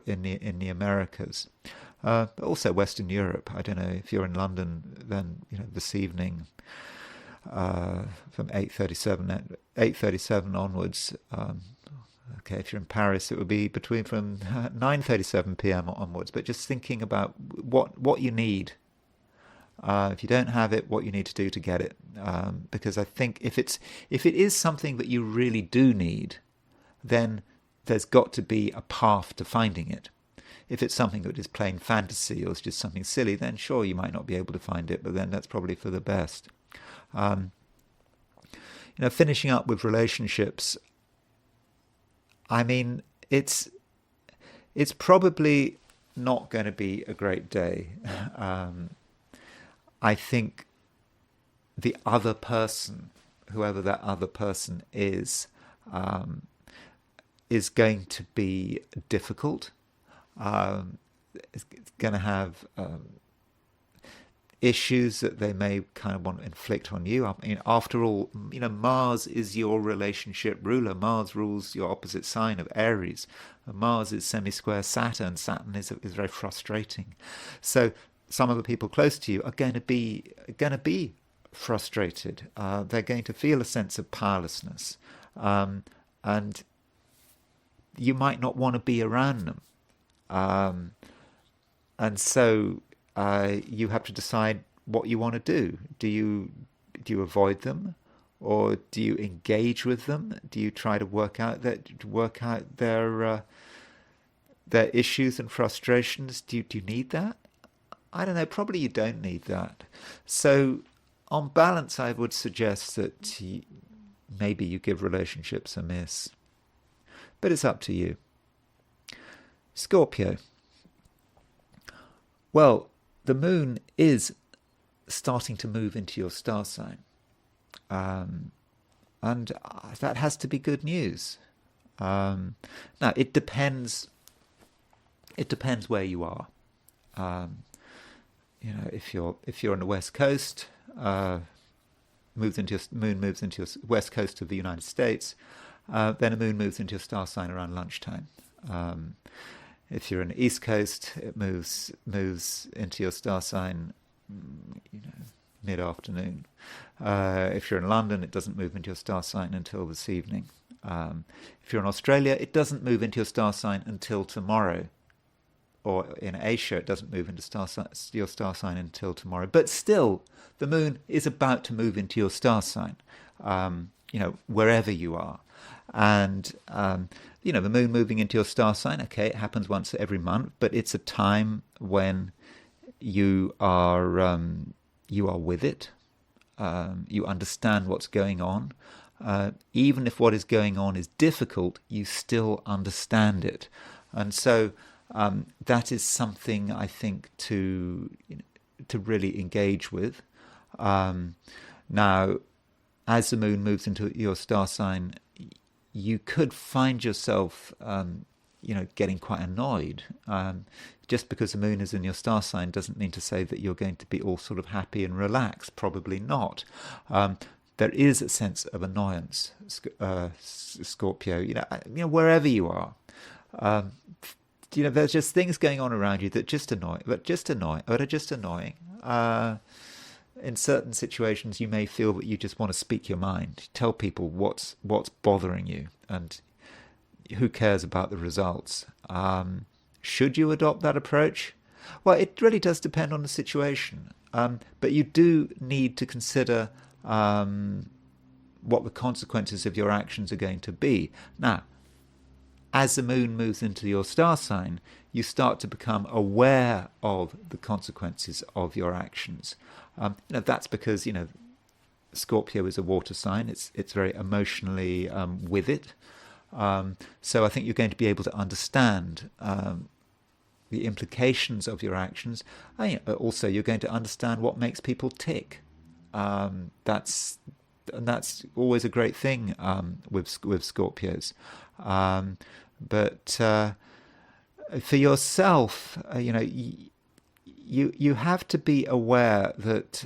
in the Americas, but also Western Europe. I don't know if you're in London, then this evening from 8:37 onwards. Okay, if you're in Paris, it would be from 9:37 p.m. onwards. But just thinking about what you need. If you don't have it, what you need to do to get it. Because I think if it is something that you really do need, then there's got to be a path to finding it. If it's something that is plain fantasy or it's just something silly, then sure, you might not be able to find it, but then that's probably for the best. Finishing up with relationships, I mean, it's probably not going to be a great day. I think the other person, whoever that other person is going to be difficult. It's going to have issues that they may kind of want to inflict on you. I mean, after all, Mars is your relationship ruler. Mars rules your opposite sign of Aries. Mars is semisquare Saturn. Saturn is very frustrating. So some of the people close to you are going to be frustrated. They're going to feel a sense of powerlessness, and you might not want to be around them. And so you have to decide what you want to do. Do you avoid them, or do you engage with them? Do you try to work out their issues and frustrations? Do you need that? I don't know. Probably you don't need that. So, on balance, I would suggest that maybe you give relationships a miss. But it's up to you. Scorpio. Well, the moon is starting to move into your star sign. And that has to be good news. Now, it depends where you are. If you're on the West Coast, moon moves into your West Coast of the United States, then the moon moves into your star sign around lunchtime. If you're in the East Coast, it moves into your star sign, mid-afternoon. If you're in London, it doesn't move into your star sign until this evening. If you're in Australia, it doesn't move into your star sign until tomorrow. Or in Asia, it doesn't move into your star sign until tomorrow. But still, the moon is about to move into your star sign, wherever you are. And, the moon moving into your star sign, okay, it happens once every month, but it's a time when you are with it. You understand what's going on. Even if what is going on is difficult, you still understand it. And so that is something I think to really engage with. Now, as the moon moves into your star sign, you could find yourself, getting quite annoyed. Just because the moon is in your star sign doesn't mean to say that you're going to be all sort of happy and relaxed. Probably not. There is a sense of annoyance, Scorpio. Wherever you are. There's just things going on around you that just are just annoying. In certain situations, you may feel that you just want to speak your mind, tell people what's bothering you, and who cares about the results. Should you adopt that approach? Well, it really does depend on the situation. But you do need to consider what the consequences of your actions are going to be. Now, as the moon moves into your star sign, you start to become aware of the consequences of your actions. That's because, Scorpio is a water sign. It's very emotionally with it. So I think you're going to be able to understand the implications of your actions. Also, you're going to understand what makes people tick. That's always a great thing with Scorpios. But for yourself, you have to be aware that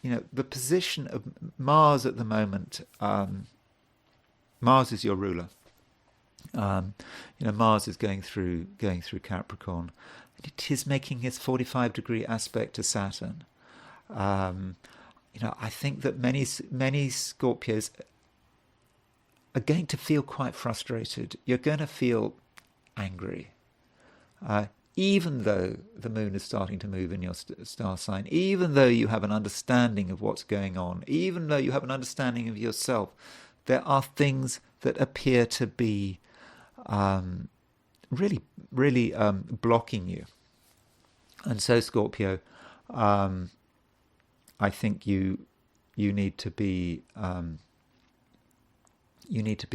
the position of Mars at the moment. Mars is your ruler. Mars is going through Capricorn. It is making his 45-degree aspect to Saturn. I think that many Scorpios are going to feel quite frustrated. You're going to feel angry. Even though the moon is starting to move in your star sign, even though you have an understanding of what's going on, even though you have an understanding of yourself, there are things that appear to be really blocking you. And so, Scorpio, I think you need to be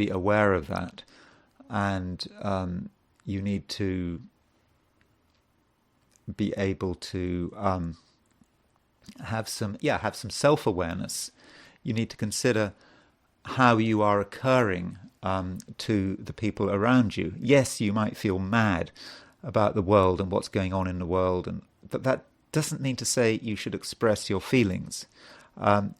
aware of that, and you need to be able to have some self-awareness. You need to consider how you are occurring to the people around you. Yes, you might feel mad about the world and what's going on in the world, but that doesn't mean to say you should express your feelings. I'm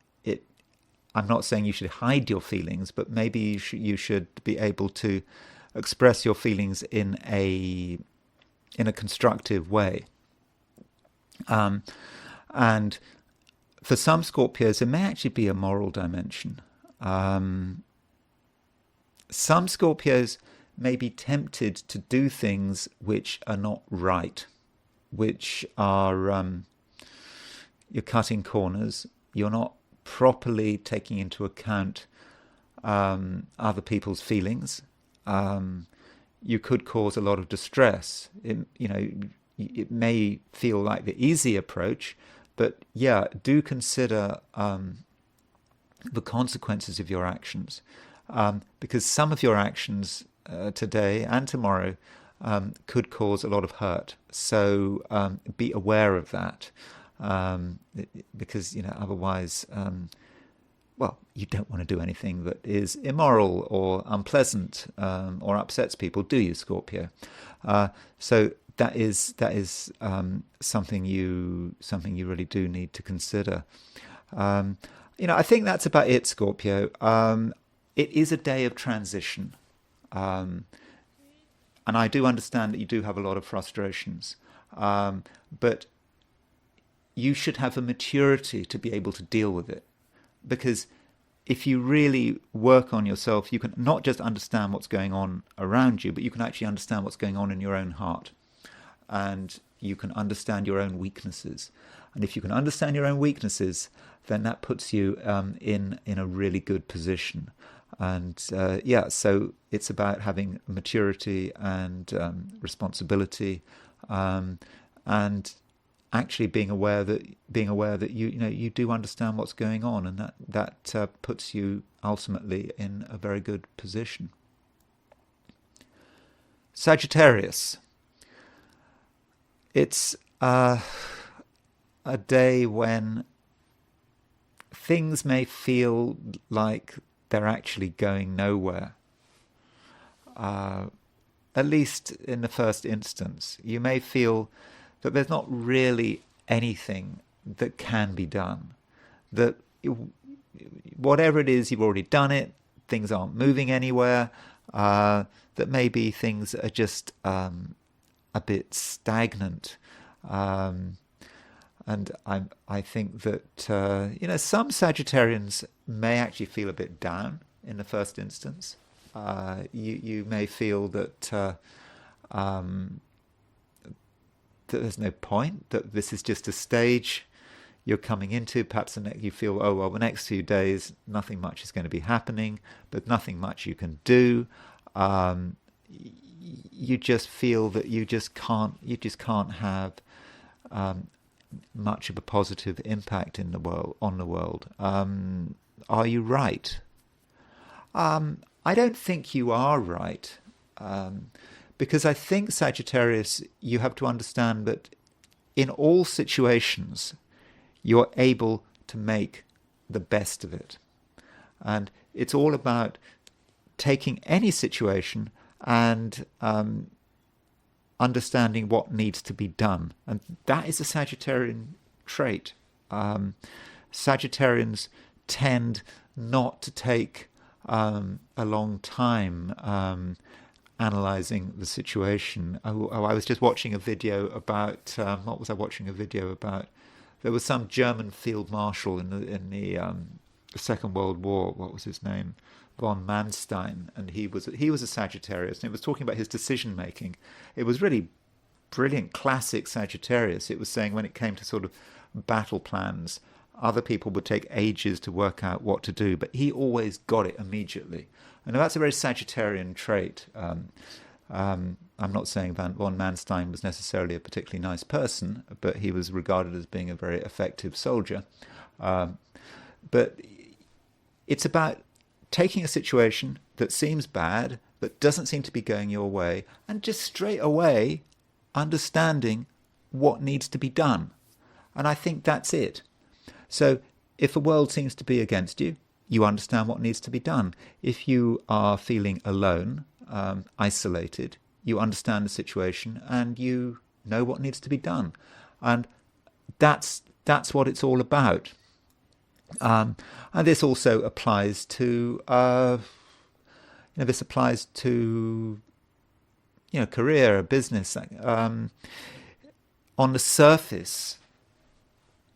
not saying you should hide your feelings, but maybe you should be able to express your feelings in a constructive way. And for some Scorpios, it may actually be a moral dimension. Some Scorpios may be tempted to do things which are not right, which are you're cutting corners, you're not properly taking into account other people's feelings. You could cause a lot of distress. It may feel like the easy approach, but do consider the consequences of your actions, because some of your actions today and tomorrow could cause a lot of hurt. So be aware of that, because otherwise, you don't want to do anything that is immoral or unpleasant or upsets people, do you, Scorpio? So that is something you really do need to consider. I think that's about it, Scorpio. It is a day of transition. And I do understand that you do have a lot of frustrations. But you should have a maturity to be able to deal with it. Because if you really work on yourself, you can not just understand what's going on around you, but you can actually understand what's going on in your own heart. And you can understand your own weaknesses. And if you can understand your own weaknesses, then that puts you in a really good position. And so it's about having maturity and responsibility, and actually being aware that you do understand what's going on, and that puts you ultimately in a very good position. Sagittarius. It's a day when things may feel like they're actually going nowhere. At least in the first instance, you may feel that there's not really anything that can be done. That whatever it is, you've already done it. Things aren't moving anywhere. That maybe things are just a bit stagnant. And I think that some Sagittarians may actually feel a bit down in the first instance. You may feel that that there's no point, that this is just a stage you're coming into. Perhaps you feel, oh well, the next few days nothing much is going to be happening, but nothing much you can do. You just feel that you just can't have much of a positive impact on the world. Are you right? I don't think you are right, because I think, Sagittarius, you have to understand that in all situations you're able to make the best of it, and it's all about taking any situation and understanding what needs to be done. And that is a Sagittarian trait. Sagittarians tend not to take a long time analysing the situation. I was just watching a video about, what was I watching a video about? There was some German field marshal in the Second World War. What was his name? Von Manstein, and he was a Sagittarius, and it was talking about his decision making. It was really brilliant, classic Sagittarius. It was saying when it came to sort of battle plans, other people would take ages to work out what to do, but he always got it immediately. And that's a very Sagittarian trait. I'm not saying von Manstein was necessarily a particularly nice person, but he was regarded as being a very effective soldier. But it's about taking a situation that seems bad, that doesn't seem to be going your way, and just straight away understanding what needs to be done. And I think that's it. So if the world seems to be against you, you understand what needs to be done. If you are feeling alone, isolated, you understand the situation and you know what needs to be done. And that's what it's all about. And this also applies to career, business. On the surface,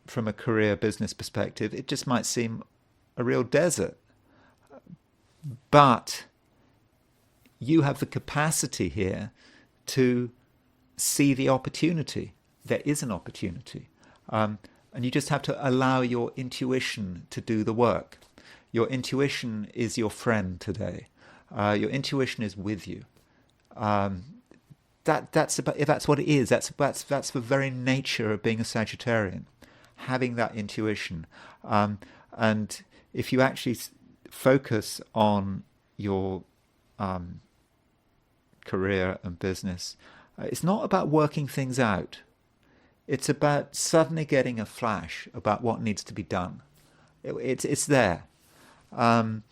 from a career business perspective, it just might seem a real desert. But you have the capacity here to see the opportunity. There is an opportunity. And you just have to allow your intuition to do the work. Your intuition is your friend today. Your intuition is with you. That's what it is. That's the very nature of being a Sagittarian, having that intuition. And if you actually focus on your career and business, it's not about working things out. It's about suddenly getting a flash about what needs to be done. It's there, and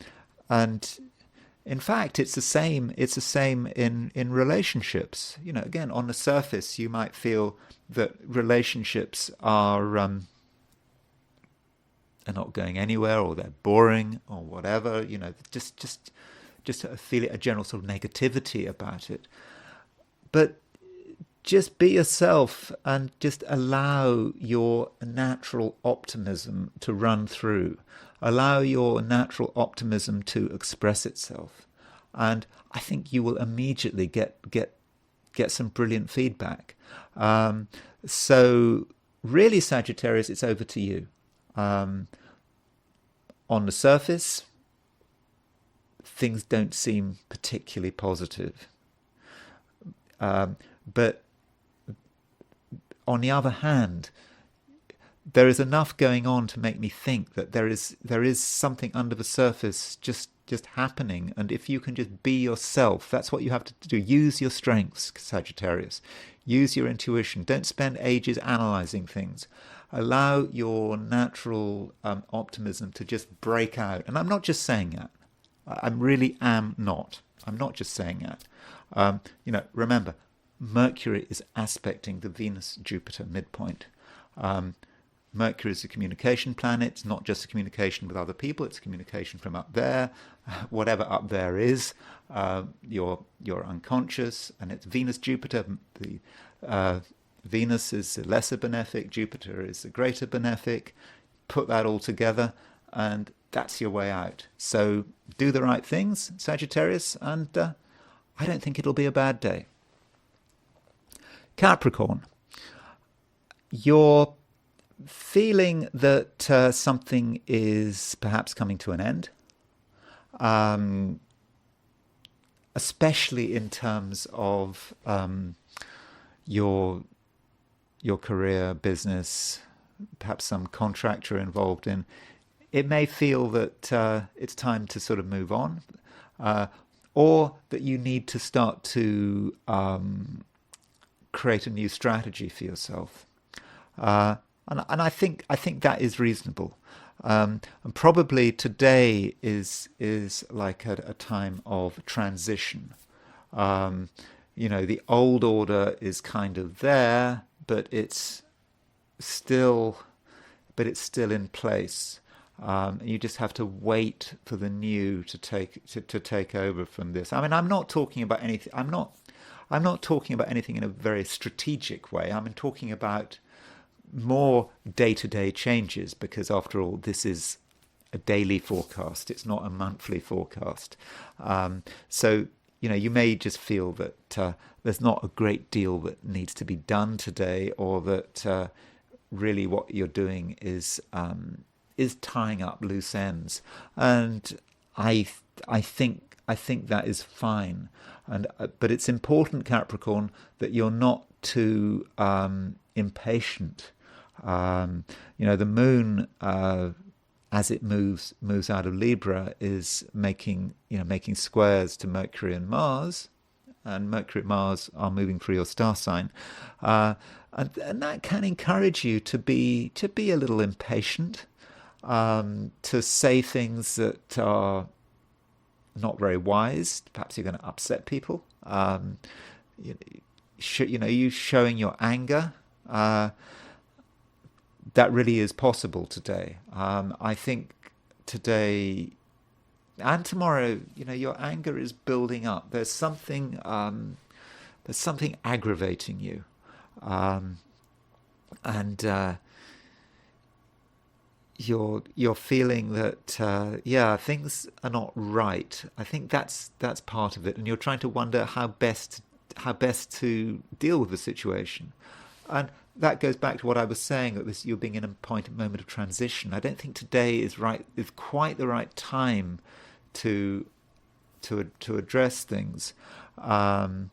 in fact, it's the same. It's the same in relationships. Again, on the surface, you might feel that relationships are not going anywhere, or they're boring, or whatever. Just a general sort of negativity about it. But just be yourself and just allow your natural optimism to run through. Allow your natural optimism to express itself. And I think you will immediately get some brilliant feedback. So really, Sagittarius, it's over to you. On the surface, things don't seem particularly positive. But on the other hand, there is enough going on to make me think that there is something under the surface just happening. And if you can just be yourself, that's what you have to do. Use your strengths, Sagittarius. Use your intuition. Don't spend ages analyzing things. Allow your natural optimism to just break out. And I'm not just saying that. I really am not. I'm not just saying that. Remember, Mercury is aspecting the Venus-Jupiter midpoint. Mercury is a communication planet. It's not just a communication with other people. It's a communication from up there, whatever up there is. Your unconscious, and it's Venus-Jupiter. Venus is a lesser benefic. Jupiter is a greater benefic. Put that all together, and that's your way out. So do the right things, Sagittarius, and I don't think it'll be a bad day. Capricorn, you're feeling that something is perhaps coming to an end, especially in terms of your career, business, perhaps some contract you're involved in. It may feel that it's time to sort of move on, or that you need to start to create a new strategy for yourself. And I think that is reasonable. And probably today is like a time of transition. The old order is kind of there, but it's still in place. You just have to wait for the new to take over from this. I mean, I'm not talking about anything. I'm not talking about anything in a very strategic way. I'm talking about more day-to-day changes, because after all, this is a daily forecast. It's not a monthly forecast. So you may just feel that there's not a great deal that needs to be done today, or that really what you're doing is tying up loose ends. And I think that is fine. But it's important, Capricorn, that you're not too impatient. The moon, as it moves out of Libra, is making squares to Mercury and Mars, and Mercury and Mars are moving through your star sign, and that can encourage you to be a little impatient, to say things that are not very wise. Perhaps you're going to upset people. You showing your anger. That really is possible today. I think today and tomorrow, your anger is building up. There's something aggravating you, and you're feeling that things are not right. I think that's part of it, and you're trying to wonder how best to deal with the situation. And that goes back to what I was saying, that you're being in a moment of transition. I don't think today is quite the right time to address things. And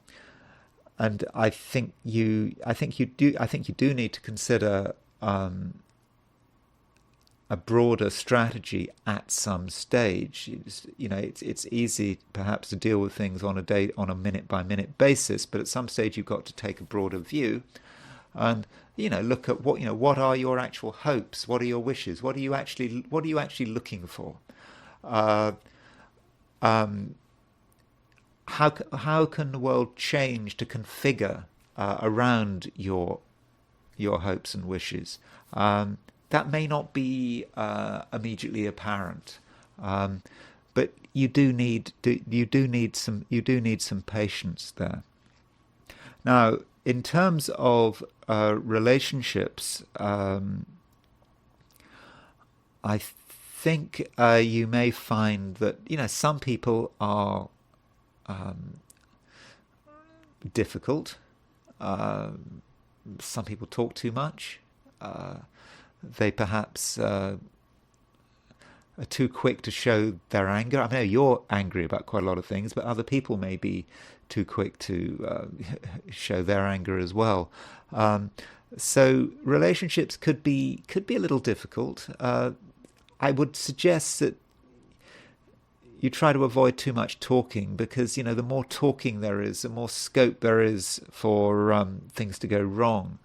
I think you do need to consider a broader strategy at some stage. It's easy perhaps to deal with things on a minute by minute basis, but at some stage you've got to take a broader view and look at what are your actual hopes, what are your wishes, what are you actually looking for. How can the world change to configure around your hopes and wishes? That may not be immediately apparent, but you do need some patience there. Now, in terms of relationships, I think you may find that some people are difficult. Some people talk too much. They perhaps are too quick to show their anger. I know you're angry about quite a lot of things, but other people may be too quick to show their anger as well. So relationships could be a little difficult. I would suggest that you try to avoid too much talking, because the more talking there is, the more scope there is for things to go wrong.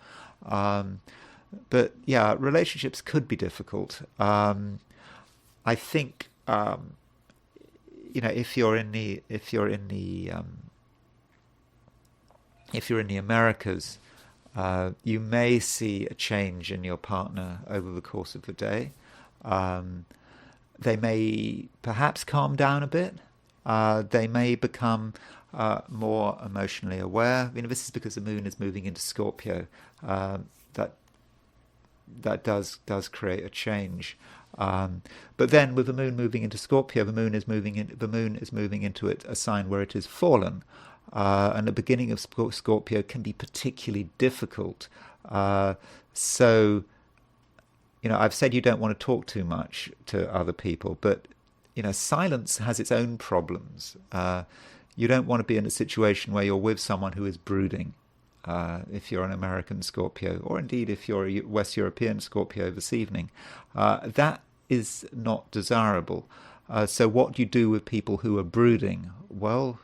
But yeah, relationships could be difficult. I think if you're in the Americas, you may see a change in your partner over the course of the day. They may perhaps calm down a bit. They may become more emotionally aware. This is because the moon is moving into Scorpio. That does create a change. But then, with the moon moving into Scorpio, the moon is moving into a sign where it is fallen. And the beginning of Scorpio can be particularly difficult. So, I've said you don't want to talk too much to other people, but silence has its own problems. You don't want to be in a situation where you're with someone who is brooding. If you're an American Scorpio, or indeed if you're a West European Scorpio this evening, that is not desirable. So what do you do with people who are brooding? Well,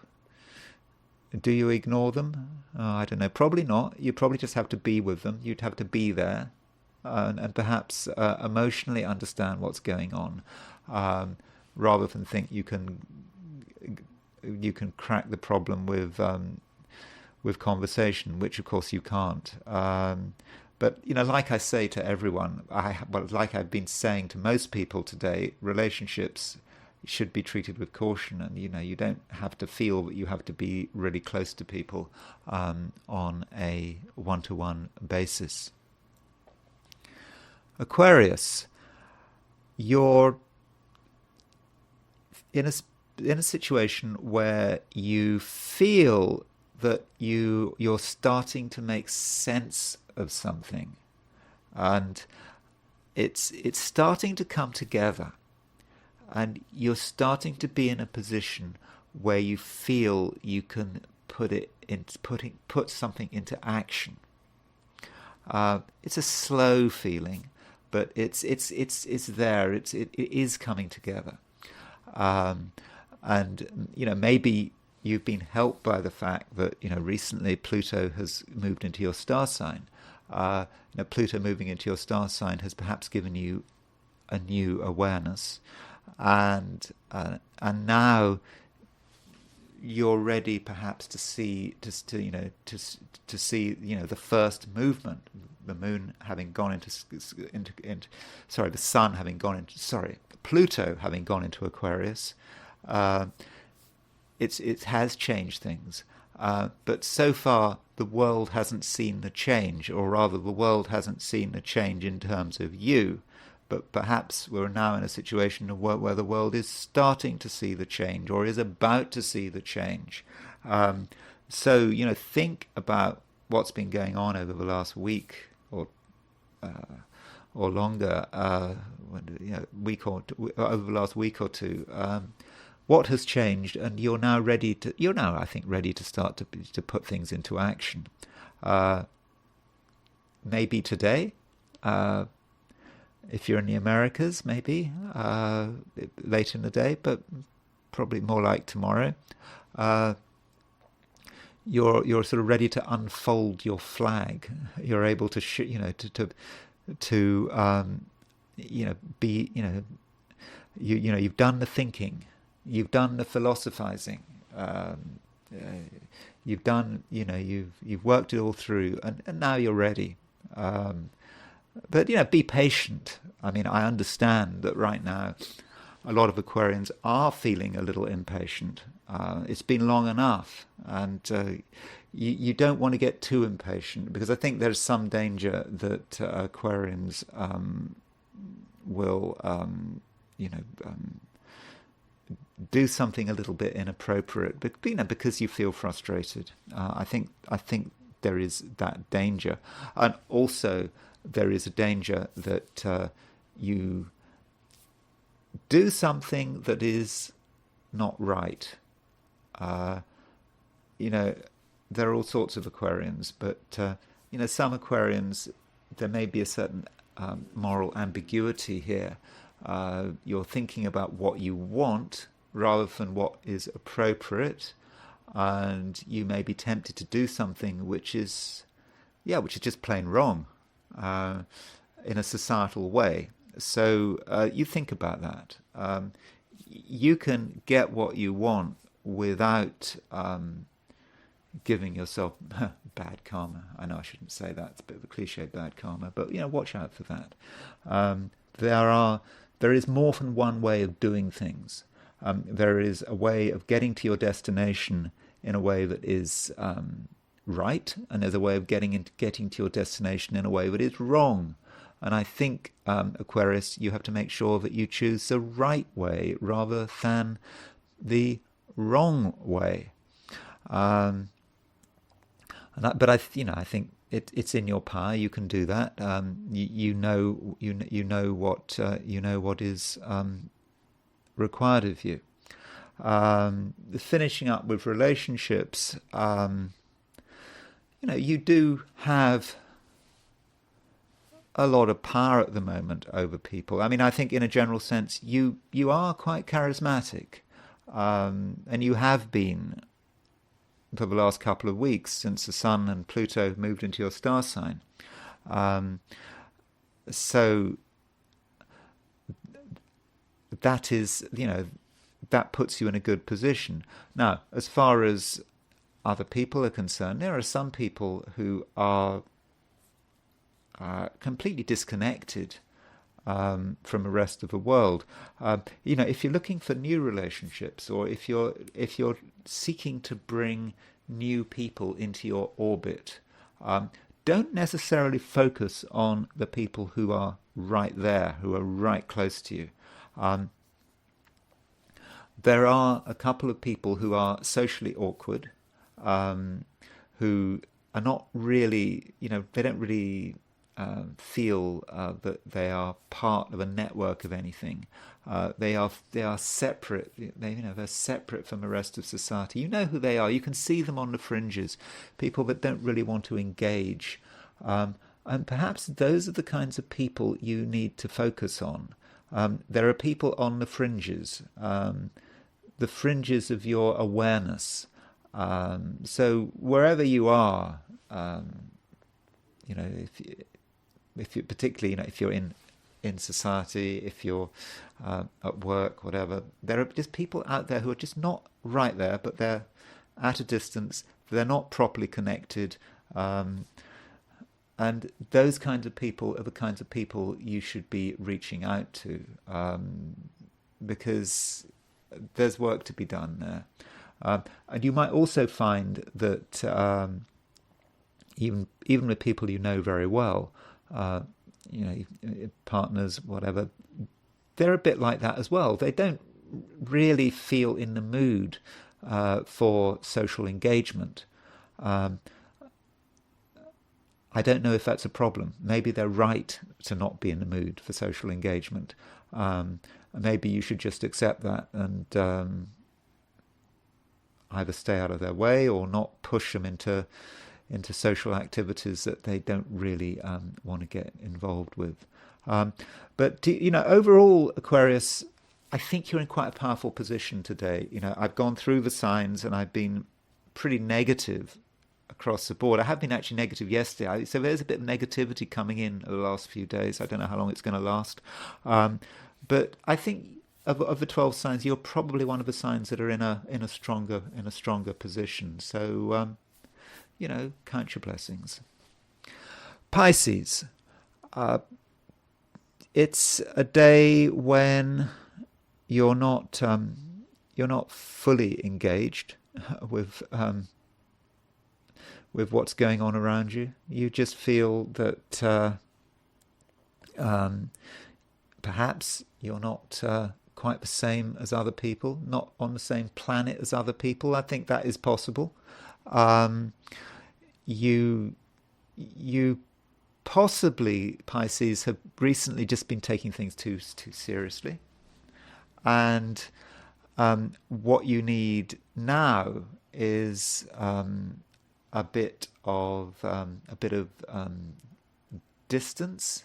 do you ignore them? I don't know. Probably not. You probably just have to be with them. You'd have to be there, and perhaps emotionally understand what's going on, rather than think you can crack the problem with conversation, which of course you can't. But like I say to everyone, like I've been saying to most people today, relationships should be treated with caution, and you don't have to feel that you have to be really close to people on a one-to-one basis. Aquarius, you're in a situation where you feel that you're starting to make sense of something, and it's starting to come together, and you're starting to be in a position where you feel you can put something into action. It's a slow feeling, but it's there. It is coming together, and maybe you've been helped by the fact that recently Pluto has moved into your star sign. Pluto moving into your star sign has perhaps given you a new awareness, and now you're ready perhaps to see the first movement. The moon having gone Pluto having gone into Aquarius. It has changed things, but so far the world hasn't seen the change, or rather the world hasn't seen the change in terms of you, but perhaps we're now in a situation where the world is starting to see the change, or is about to see the change. So think about what's been going on over the last week or longer, over the last week or two. What has changed, and you're now, I think, ready to start to put things into action. Maybe today, if you're in the Americas, maybe late in the day, but probably more like tomorrow. You're sort of ready to unfold your flag. You're able to you've done the thinking. You've done the philosophizing. You've done, you've worked it all through, and now you're ready. But be patient. I mean, I understand that right now a lot of Aquarians are feeling a little impatient. It's been long enough, and you don't want to get too impatient, because I think there's some danger that Aquarians will, you know, do something a little bit inappropriate, but because you feel frustrated. I think there is that danger, and also there is a danger that you do something that is not right. Uh, you know, there are all sorts of Aquarians, but some Aquarians, there may be a certain moral ambiguity here. You're thinking about what you want rather than what is appropriate, and you may be tempted to do something which is just plain wrong in a societal way. So you think about that. You can get what you want without giving yourself bad karma. I know I shouldn't say that; it's a bit of a cliche, bad karma, but watch out for that. There is more than one way of doing things. There is a way of getting to your destination in a way that is right, and there's a way of getting to your destination in a way that is wrong. And I think, Aquarius, you have to make sure that you choose the right way rather than the wrong way. But I think it's in your power. You can do that. You know what is required of you. Finishing up with relationships, you do have a lot of power at the moment over people. I mean, I think in a general sense, you are quite charismatic, and you have been for the last couple of weeks since the Sun and Pluto moved into your star sign. So that is, that puts you in a good position. Now, as far as other people are concerned, there are some people who are completely disconnected from the rest of the world. If you're looking for new relationships, or if you're seeking to bring new people into your orbit, don't necessarily focus on the people who are right there, who are right close to you. There are a couple of people who are socially awkward, who are not really, they don't really feel that they are part of a network of anything. They are separate. They're separate from the rest of society. You know who they are. You can see them on the fringes. People that don't really want to engage, and perhaps those are the kinds of people you need to focus on. There are people on the fringes of your awareness. So wherever you are, if you particularly, if you're in society, if you're at work, whatever, there are just people out there who are just not right there, but they're at a distance. They're not properly connected, and those kinds of people are the kinds of people you should be reaching out to, because there's work to be done there. And you might also find that even with people you know very well, partners, whatever, they're a bit like that as well. They don't really feel in the mood for social engagement. I don't know if that's a problem. Maybe they're right to not be in the mood for social engagement. Maybe you should just accept that and either stay out of their way or not push them into social activities that they don't really want to get involved with. But overall, Aquarius, I think you're in quite a powerful position today. I've gone through the signs and I've been pretty negative across the board. I have been actually negative yesterday, so there's a bit of negativity coming in over the last few days. I don't know how long it's going to last, but I think of the 12 signs, you're probably one of the signs that are in a stronger position. So count your blessings. Pisces, it's a day when you're not fully engaged with with what's going on around you. You just feel that perhaps you're not quite the same as other people, not on the same planet as other people. I think that is possible. Um, you you possibly, Pisces, have recently just been taking things too seriously, and what you need now is a bit of distance,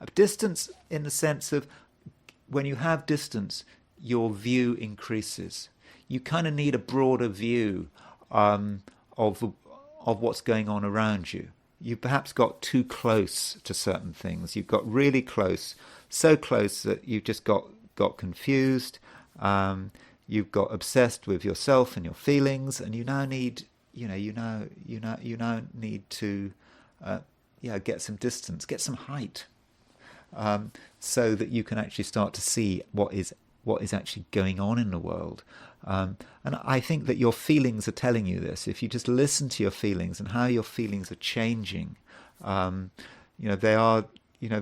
a distance in the sense of when you have distance, your view increases. You kind of need a broader view of what's going on around you. You perhaps got too close to certain things. You've got really close, so close that you've just got confused. You've got obsessed with yourself and your feelings, and you now need, you now need to, get some distance, get some height, so that you can actually start to see what is actually going on in the world. And I think that your feelings are telling you this. If you just listen to your feelings and how your feelings are changing, they are, you know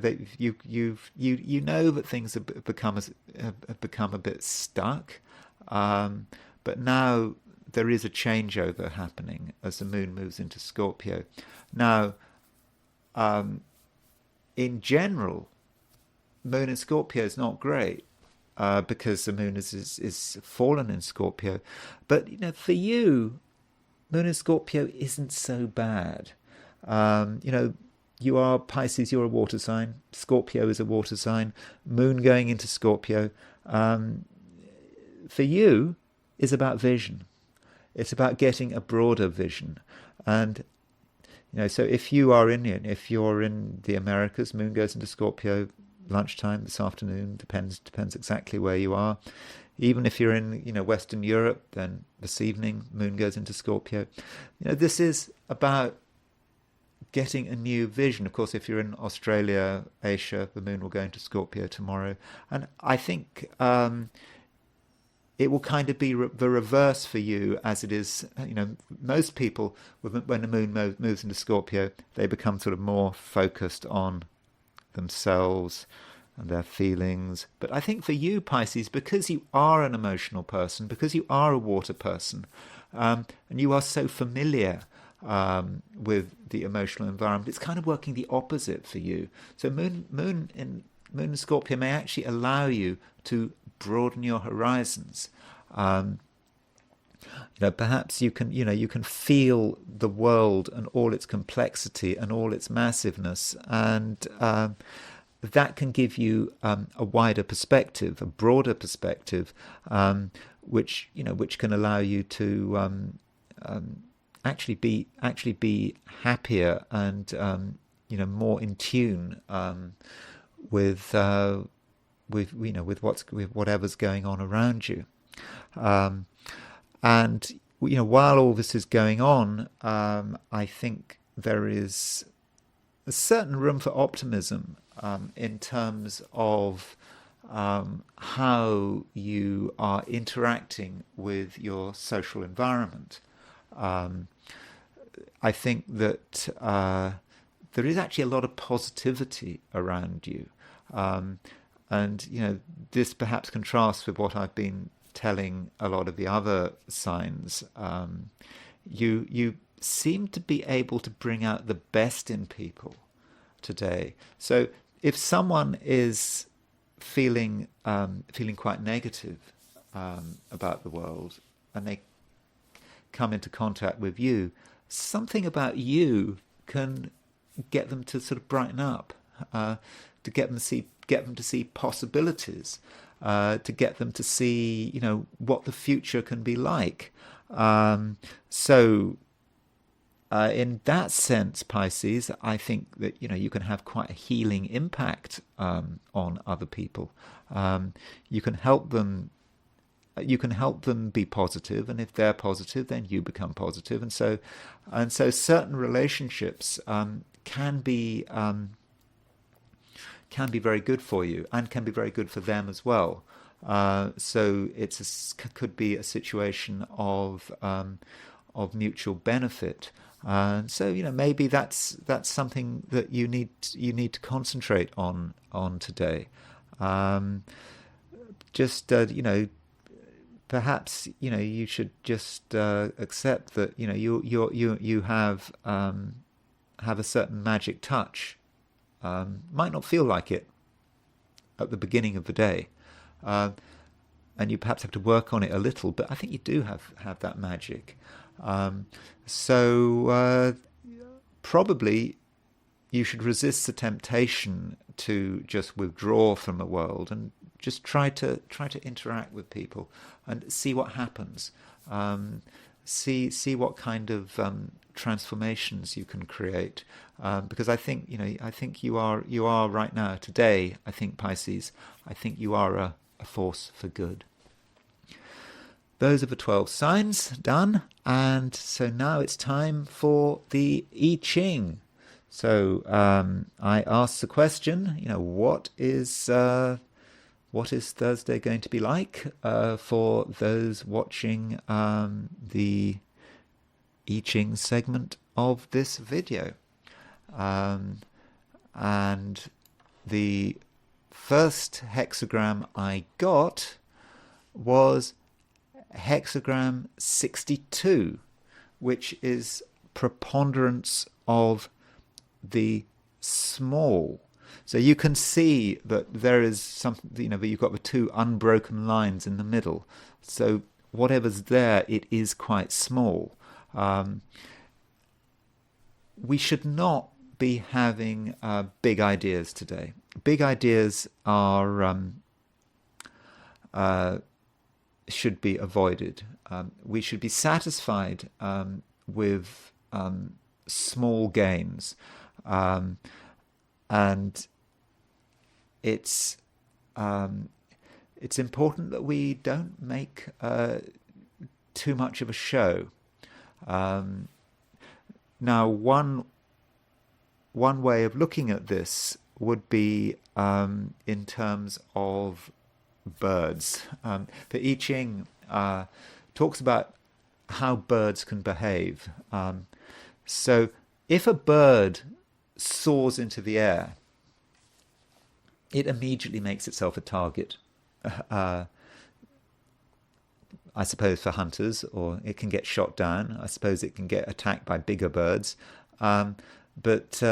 that things have become a bit stuck, but now there is a changeover happening as the moon moves into Scorpio. Now, in general, moon in Scorpio is not great. Because the moon is fallen in Scorpio, but for you, moon in Scorpio isn't so bad. You are Pisces, you're a water sign. Scorpio is a water sign. Moon going into Scorpio, for you, is about vision. It's about getting a broader vision, and so if you're in the Americas, moon goes into Scorpio lunchtime this afternoon, depends exactly where you are. Even if you're in Western Europe, then this evening moon goes into Scorpio. This is about getting a new vision. Of course, if you're in Australia, Asia, the moon will go into Scorpio tomorrow, and I think it will kind of be the reverse for you, as it is. Most people, when the moon moves into Scorpio, they become sort of more focused on themselves and their feelings. But I think for you, Pisces, because you are an emotional person, because you are a water person, and you are so familiar with the emotional environment, it's kind of working the opposite for you. So moon in Scorpio may actually allow you to broaden your horizons. Perhaps you can feel the world and all its complexity and all its massiveness, and that can give you a wider perspective, a broader perspective, which can allow you to actually be happier and more in tune with whatever's going on around you. And while all this is going on, I think there is a certain room for optimism in terms of how you are interacting with your social environment. I think that there is actually a lot of positivity around you, and this perhaps contrasts with what I've been telling a lot of the other signs. You seem to be able to bring out the best in people today. So if someone is feeling quite negative about the world, and they come into contact with you, something about you can get them to sort of brighten up, to get them to see possibilities, to get them to see, what the future can be like. In that sense, Pisces, I think that you can have quite a healing impact on other people. You can help them. You can help them be positive, and if they're positive, then you become positive, and so certain relationships can be very good for you, and can be very good for them as well. So could be a situation of mutual benefit. So maybe that's something that you need to concentrate on today. Just perhaps you should just accept that you have a certain magic touch. Might not feel like it at the beginning of the day, and you perhaps have to work on it a little, but I think you do have that magic. So probably you should resist the temptation to just withdraw from the world and just try to interact with people and see what happens. See what kind of transformations you can create. Because I think you are right now today. I think Pisces. I think you are a force for good. Those are the 12 signs done, and so now it's time for the I Ching. So I asked the question, what is Thursday going to be like for those watching the I Ching segment of this video? And the first hexagram I got was hexagram 62, which is preponderance of the small. So you can see that there is something, that you've got the two unbroken lines in the middle. So whatever's there, it is quite small. We should not be having big ideas today. Big ideas are should be avoided. We should be satisfied with small gains, and it's important that we don't make too much of a show. Now, one way of looking at this would be in terms of birds. The I Ching talks about how birds can behave. So if a bird soars into the air, it immediately makes itself a target. I suppose for hunters, or it can get shot down. I suppose it can get attacked by bigger birds. But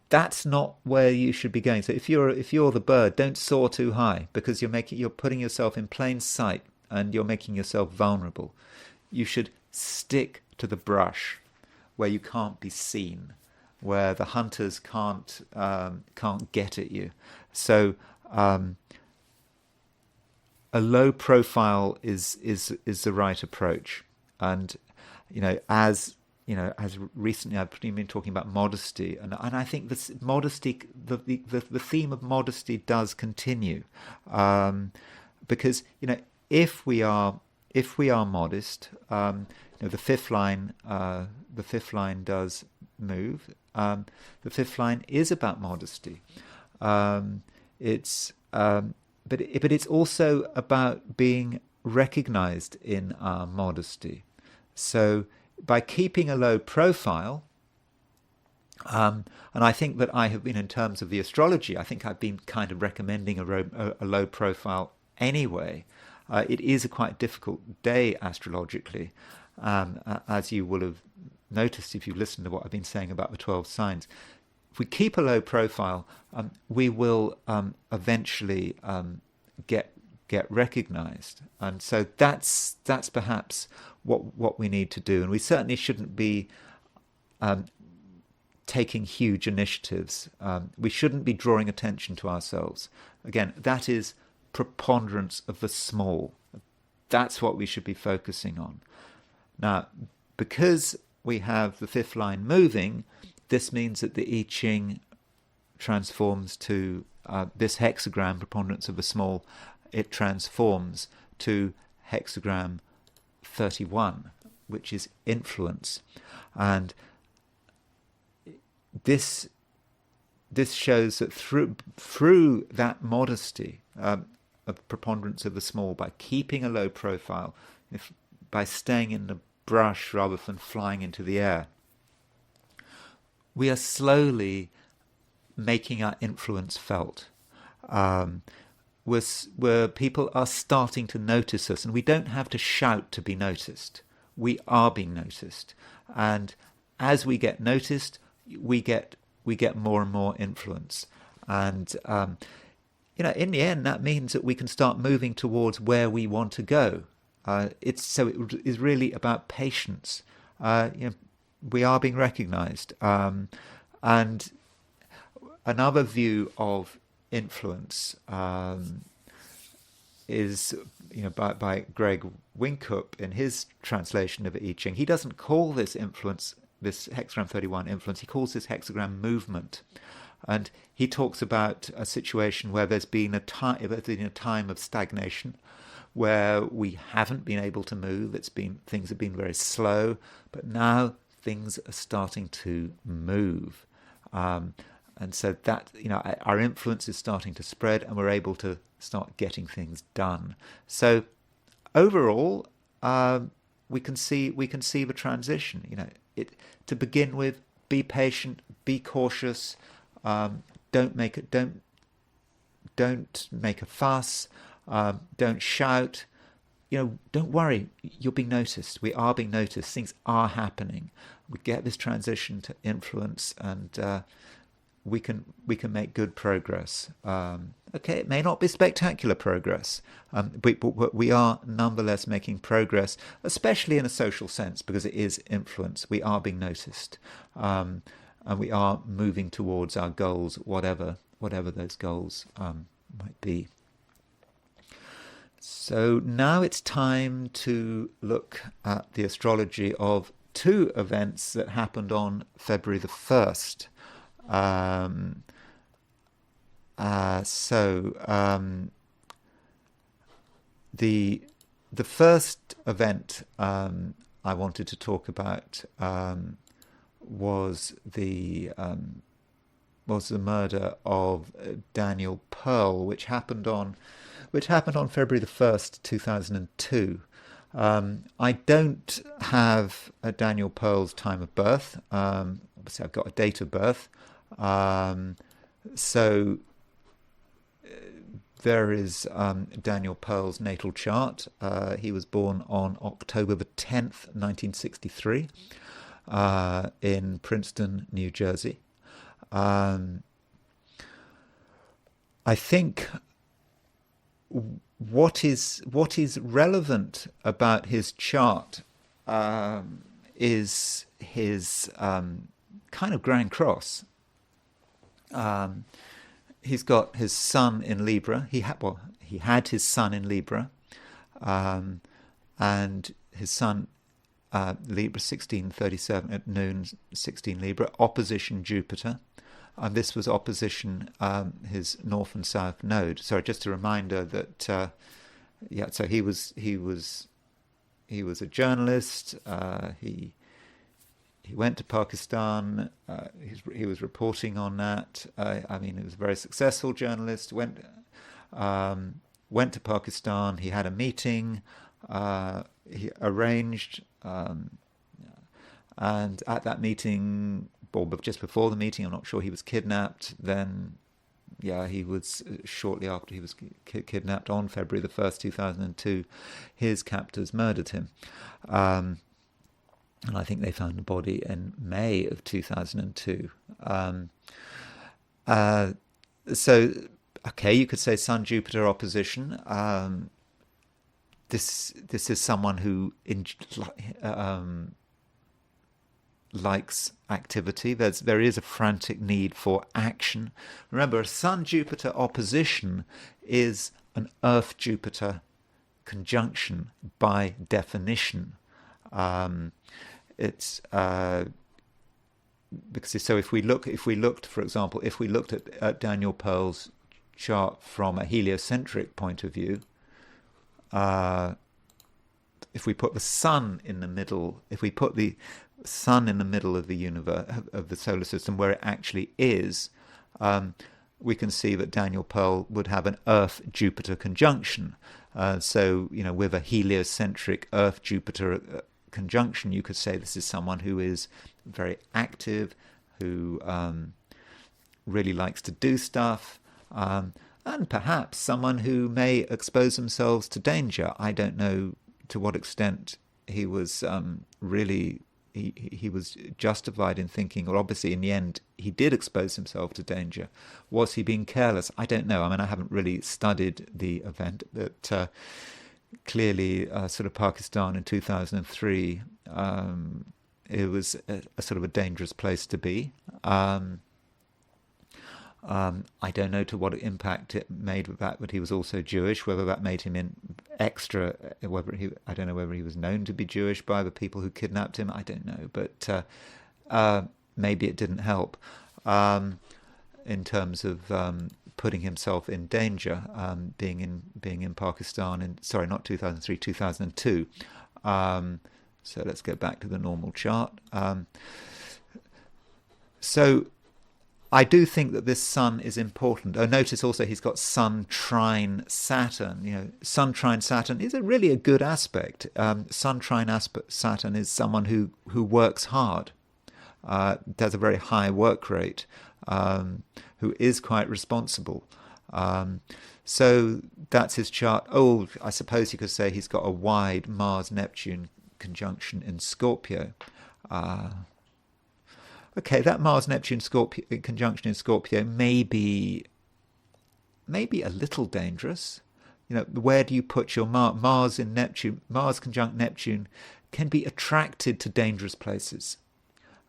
that's not where you should be going. So if you're the bird, don't soar too high, because you're putting yourself in plain sight and you're making yourself vulnerable. You should stick to the brush where you can't be seen, where the hunters can't get at you. So a low profile is the right approach. And as recently I've been talking about modesty, and I think this modesty, the theme of modesty does continue, because if we are modest, the fifth line does move. The fifth line is about modesty. But it's also about being recognized in our modesty. So by keeping a low profile, and I think that I have been, in terms of the astrology, I think I've been kind of recommending a low profile anyway. It is a quite difficult day astrologically, as you will have noticed if you've listened to what I've been saying about the 12 signs. If we keep a low profile, we will eventually get recognized, and so that's perhaps what we need to do. And we certainly shouldn't be taking huge initiatives. We shouldn't be drawing attention to ourselves. Again, that is preponderance of the small. That's what we should be focusing on. Now, because we have the fifth line moving, this means that the I Ching transforms to this hexagram, preponderance of the small, it transforms to hexagram 31, which is influence. And this shows that through that modesty of preponderance of the small, by keeping a low profile, by staying in the brush rather than flying into the air, we are slowly making our influence felt. Where people are starting to notice us, and we don't have to shout to be noticed. We are being noticed, and as we get noticed, we get more and more influence, and in the end, that means that we can start moving towards where we want to go. It is really about patience. We are being recognized, and another view of influence is by Greg Winkup in his translation of I Ching. He doesn't call this influence, this hexagram 31 influence, he calls this hexagram movement. And he talks about a situation where there's been a time of stagnation, where we haven't been able to move. Things have been very slow, but now things are starting to move. And so that, our influence is starting to spread, and we're able to start getting things done. So overall, we can see the transition. To begin with, be patient, be cautious. Don't make a fuss. Don't shout. Don't worry. You're being noticed. We are being noticed. Things are happening. We get this transition to influence, and we can make good progress. Okay, it may not be spectacular progress, but we are nonetheless making progress, especially in a social sense, because it is influence. We are being noticed, and we are moving towards our goals, whatever those goals might be. So now it's time to look at the astrology of two events that happened on February the 1st. The first event I wanted to talk about was the murder of Daniel Pearl, which happened on February the 1st, 2002. I don't have Daniel Pearl's time of birth. Obviously, I've got a date of birth. So there is Daniel Pearl's natal chart. He was born on October the 10th, 1963, in Princeton, New Jersey. I think what is relevant about his chart is his kind of Grand Cross. He's got his sun in Libra. He had his sun in Libra, and his sun Libra 1637 at noon, 16 Libra, opposition Jupiter. And this was opposition his north and south node. So just a reminder that so he was a journalist. He went to Pakistan. He was reporting on that. He was a very successful journalist. Went to Pakistan. He had a meeting. He arranged, and at that meeting, or just before the meeting, I'm not sure, he was kidnapped. Then, he was shortly after he was kidnapped on February the 1st, 2002. His captors murdered him. And I think they found the body in May of 2002. So, okay, you could say Sun-Jupiter opposition. This is someone who likes activity. There is a frantic need for action. Remember, a Sun-Jupiter opposition is an Earth-Jupiter conjunction by definition. It's because if we looked, for example, at Daniel Pearl's chart from a heliocentric point of view, if we put the sun in the middle, of the universe, of the solar system, where it actually is, we can see that Daniel Pearl would have an Earth-Jupiter conjunction. So, with a heliocentric Earth-Jupiter conjunction, you could say this is someone who is very active, who really likes to do stuff, and perhaps someone who may expose themselves to danger. I don't know to what extent he was really he was justified in thinking, or obviously in the end he did expose himself to danger. Was he being careless? I don't know. I mean, I haven't really studied the event, but clearly sort of Pakistan in 2003, it was a sort of a dangerous place to be. I don't know to what impact it made with that, but he was also Jewish, whether that made him in extra, I don't know whether he was known to be Jewish by the people who kidnapped him, I don't know, but maybe it didn't help in terms of putting himself in danger, being in Pakistan in, sorry, not 2003, 2002. So let's go back to the normal chart. So I do think that this Sun is important. Oh, notice also he's got Sun trine Saturn. You know, Sun trine Saturn is really a good aspect. Sun trine Saturn is someone who works hard, does a very high work rate, who is quite responsible. So that's his chart. Oh, I suppose you could say he's got a wide Mars-Neptune conjunction in Scorpio. Okay, that Mars-Neptune conjunction in Scorpio may be a little dangerous. You know, where do you put your Mars in Neptune? Mars conjunct Neptune can be attracted to dangerous places.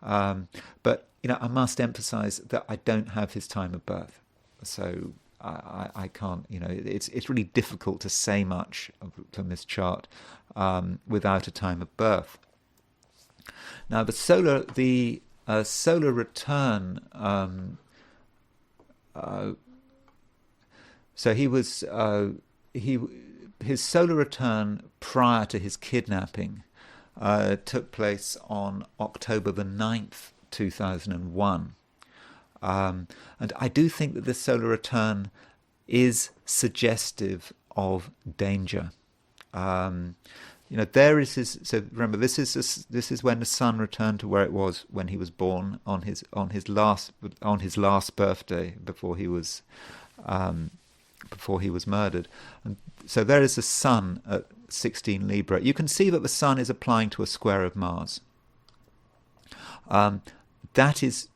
But, you know, I must emphasize that I don't have his time of birth. So I can't, you know, it's really difficult to say much from this chart without a time of birth. Now, the solar return, so he was his solar return prior to his kidnapping took place on October the 9th, 2001. And I do think that this solar return is suggestive of danger. You know, there is his. So remember, this is when the Sun returned to where it was when he was born on his last birthday before he was murdered. And so there is the Sun at 16 Libra. You can see that the Sun is applying to a square of Mars. That is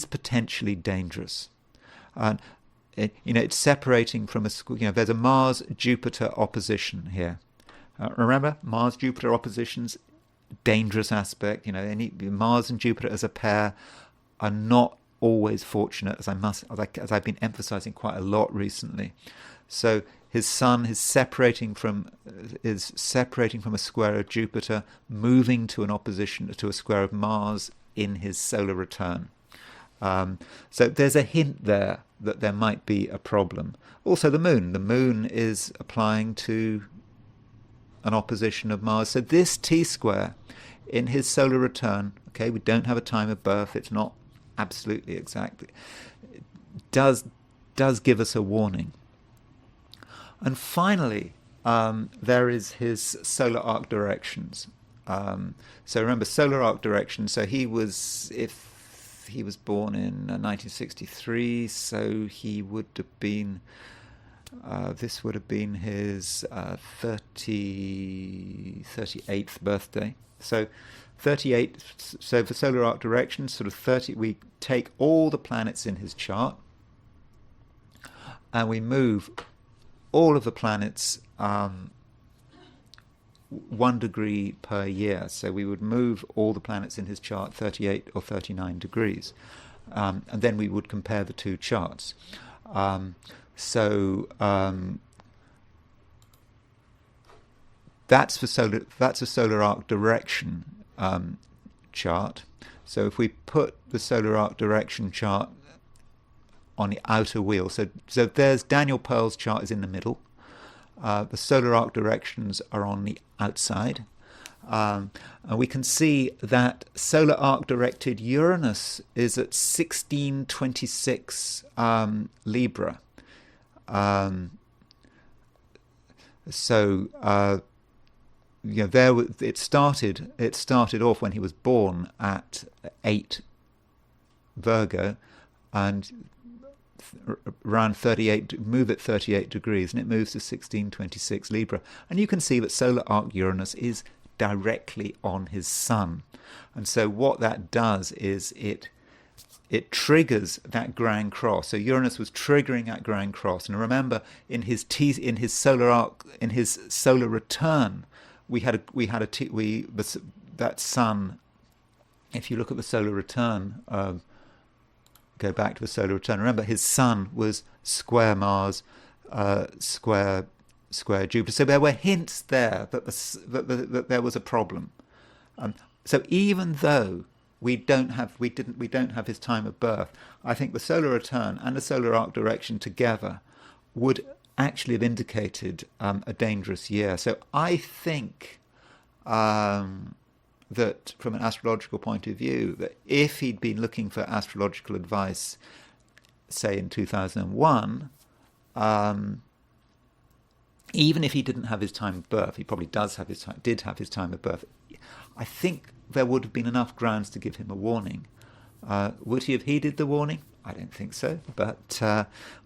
potentially dangerous. You know, it's separating from there's a Mars-Jupiter opposition here. Remember, Mars-Jupiter oppositions, dangerous aspect. You know, Mars and Jupiter as a pair are not always fortunate, as I've been emphasizing quite a lot recently. So his Sun is separating from a square of Jupiter, moving to an opposition to a square of Mars in his solar return. So there's a hint there that there might be a problem. Also, the Moon. The Moon is applying to an opposition of Mars. So this T-square in his solar return, okay, we don't have a time of birth, it's not absolutely exact, it does give us a warning. And finally, there is his solar arc directions. So remember, solar arc direction, so if he was born in 1963, so he would have been this would have been his 38th birthday. So 38. So for solar arc direction, sort of 30. We take all the planets in his chart, and we move all of the planets 1 degree per year. So we would move all the planets in his chart 38 or 39 degrees, and then we would compare the two charts. So that's a solar arc direction chart. So if we put the solar arc direction chart on the outer wheel, so there's Daniel Pearl's chart is in the middle. The solar arc directions are on the outside. And we can see that solar arc directed Uranus is at 1626 Libra. There it started off when he was born at 8 Virgo, and around 38, move at 38 degrees, and it moves to 1626 Libra. And you can see that solar arc Uranus is directly on his sun. And so what that does is it triggers that grand cross. So Uranus was triggering that grand cross. And remember, in his solar arc, in his solar return, that sun. If you look at the solar return, go back to the solar return. Remember, his sun was square Mars, square Jupiter. So there were hints there that there was a problem. So even though we don't have his time of birth, I think the solar return and the solar arc direction together would actually have indicated a dangerous year. So I think that from an astrological point of view, that if he'd been looking for astrological advice, say in 2001, even if he didn't have his time of birth, he probably did have his time of birth, I think there would have been enough grounds to give him a warning. Would he have heeded the warning? I don't think so. But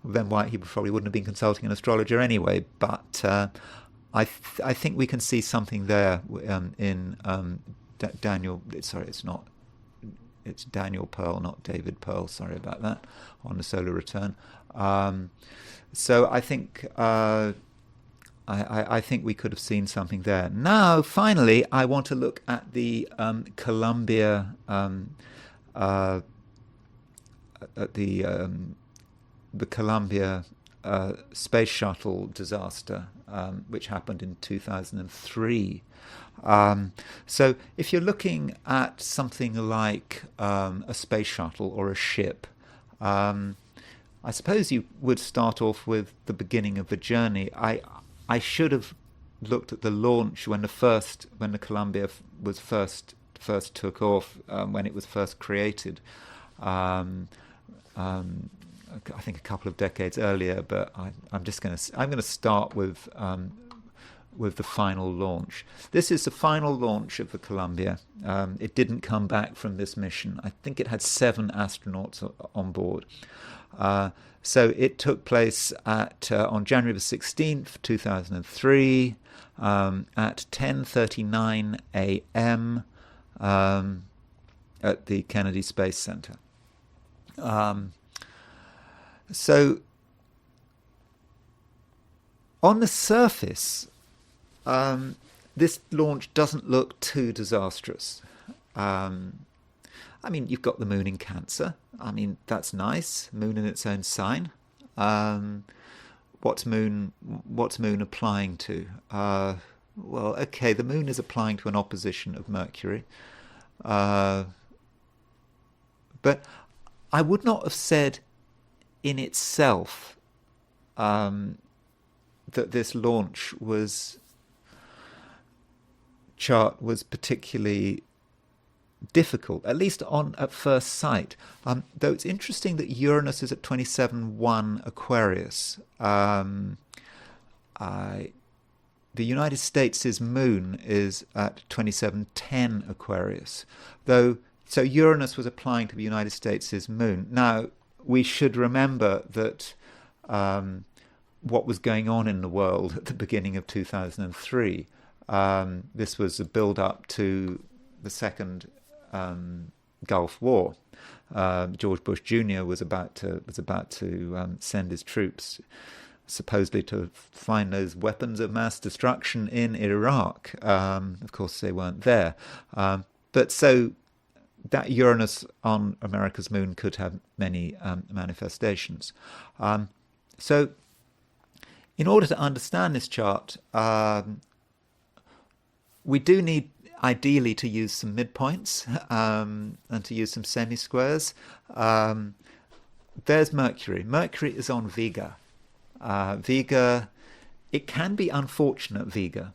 then he probably wouldn't have been consulting an astrologer anyway. But I think we can see something there in Daniel. Sorry, it's Daniel Pearl, not David Pearl. Sorry about that. On the solar return. So I think. I think we could have seen something there. Now, finally, I want to look at the Columbia, the Columbia space shuttle disaster, which happened in 2003. So, if you're looking at something like a space shuttle or a ship, I suppose you would start off with the beginning of the journey. I should have looked at the launch when the Columbia was first took off, when it was first created. I think a couple of decades earlier, but I'm going to start with the final launch. This is the final launch of the Columbia. It didn't come back from this mission. I think it had 7 astronauts on board. So it took place on January the 16th, 2003, at 10:39 a.m. At the Kennedy Space Center. So on the surface, this launch doesn't look too disastrous. I mean, you've got the moon in Cancer. I mean, that's nice. Moon in its own sign. What's moon applying to? Well, okay, the moon is applying to an opposition of Mercury. But I would not have said in itself that this launch was particularly difficult, at least at first sight. Though it's interesting that Uranus is at 27.1 Aquarius. The United States' moon is at 27.10 Aquarius. So Uranus was applying to the United States' moon. Now, we should remember that what was going on in the world at the beginning of 2003. This was a build-up to the second Gulf War. George Bush Jr. was about to send his troops, supposedly to find those weapons of mass destruction in Iraq. Of course, they weren't there. But so that Uranus on America's moon could have many manifestations. So in order to understand this chart, we do need ideally to use some midpoints and to use some semisquares. There's Mercury. Mercury is on Vega. Vega, it can be unfortunate Vega.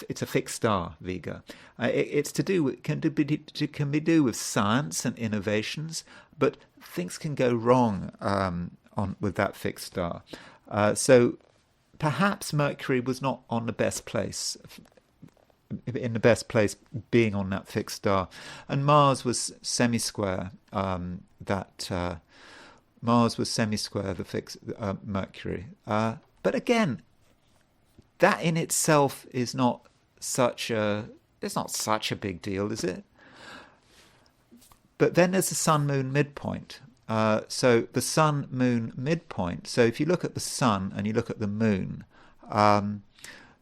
It's a fixed star, Vega. It's can be do with science and innovations, but things can go wrong with that fixed star. So perhaps Mercury was not on the best place in the best place, being on that fixed star. And Mars was semisquare. Mars was semisquare the fixed Mercury. But again, that in itself is not such a big deal, is it? But then there's the Sun-Moon midpoint. So the Sun-Moon midpoint. So if you look at the Sun and you look at the Moon,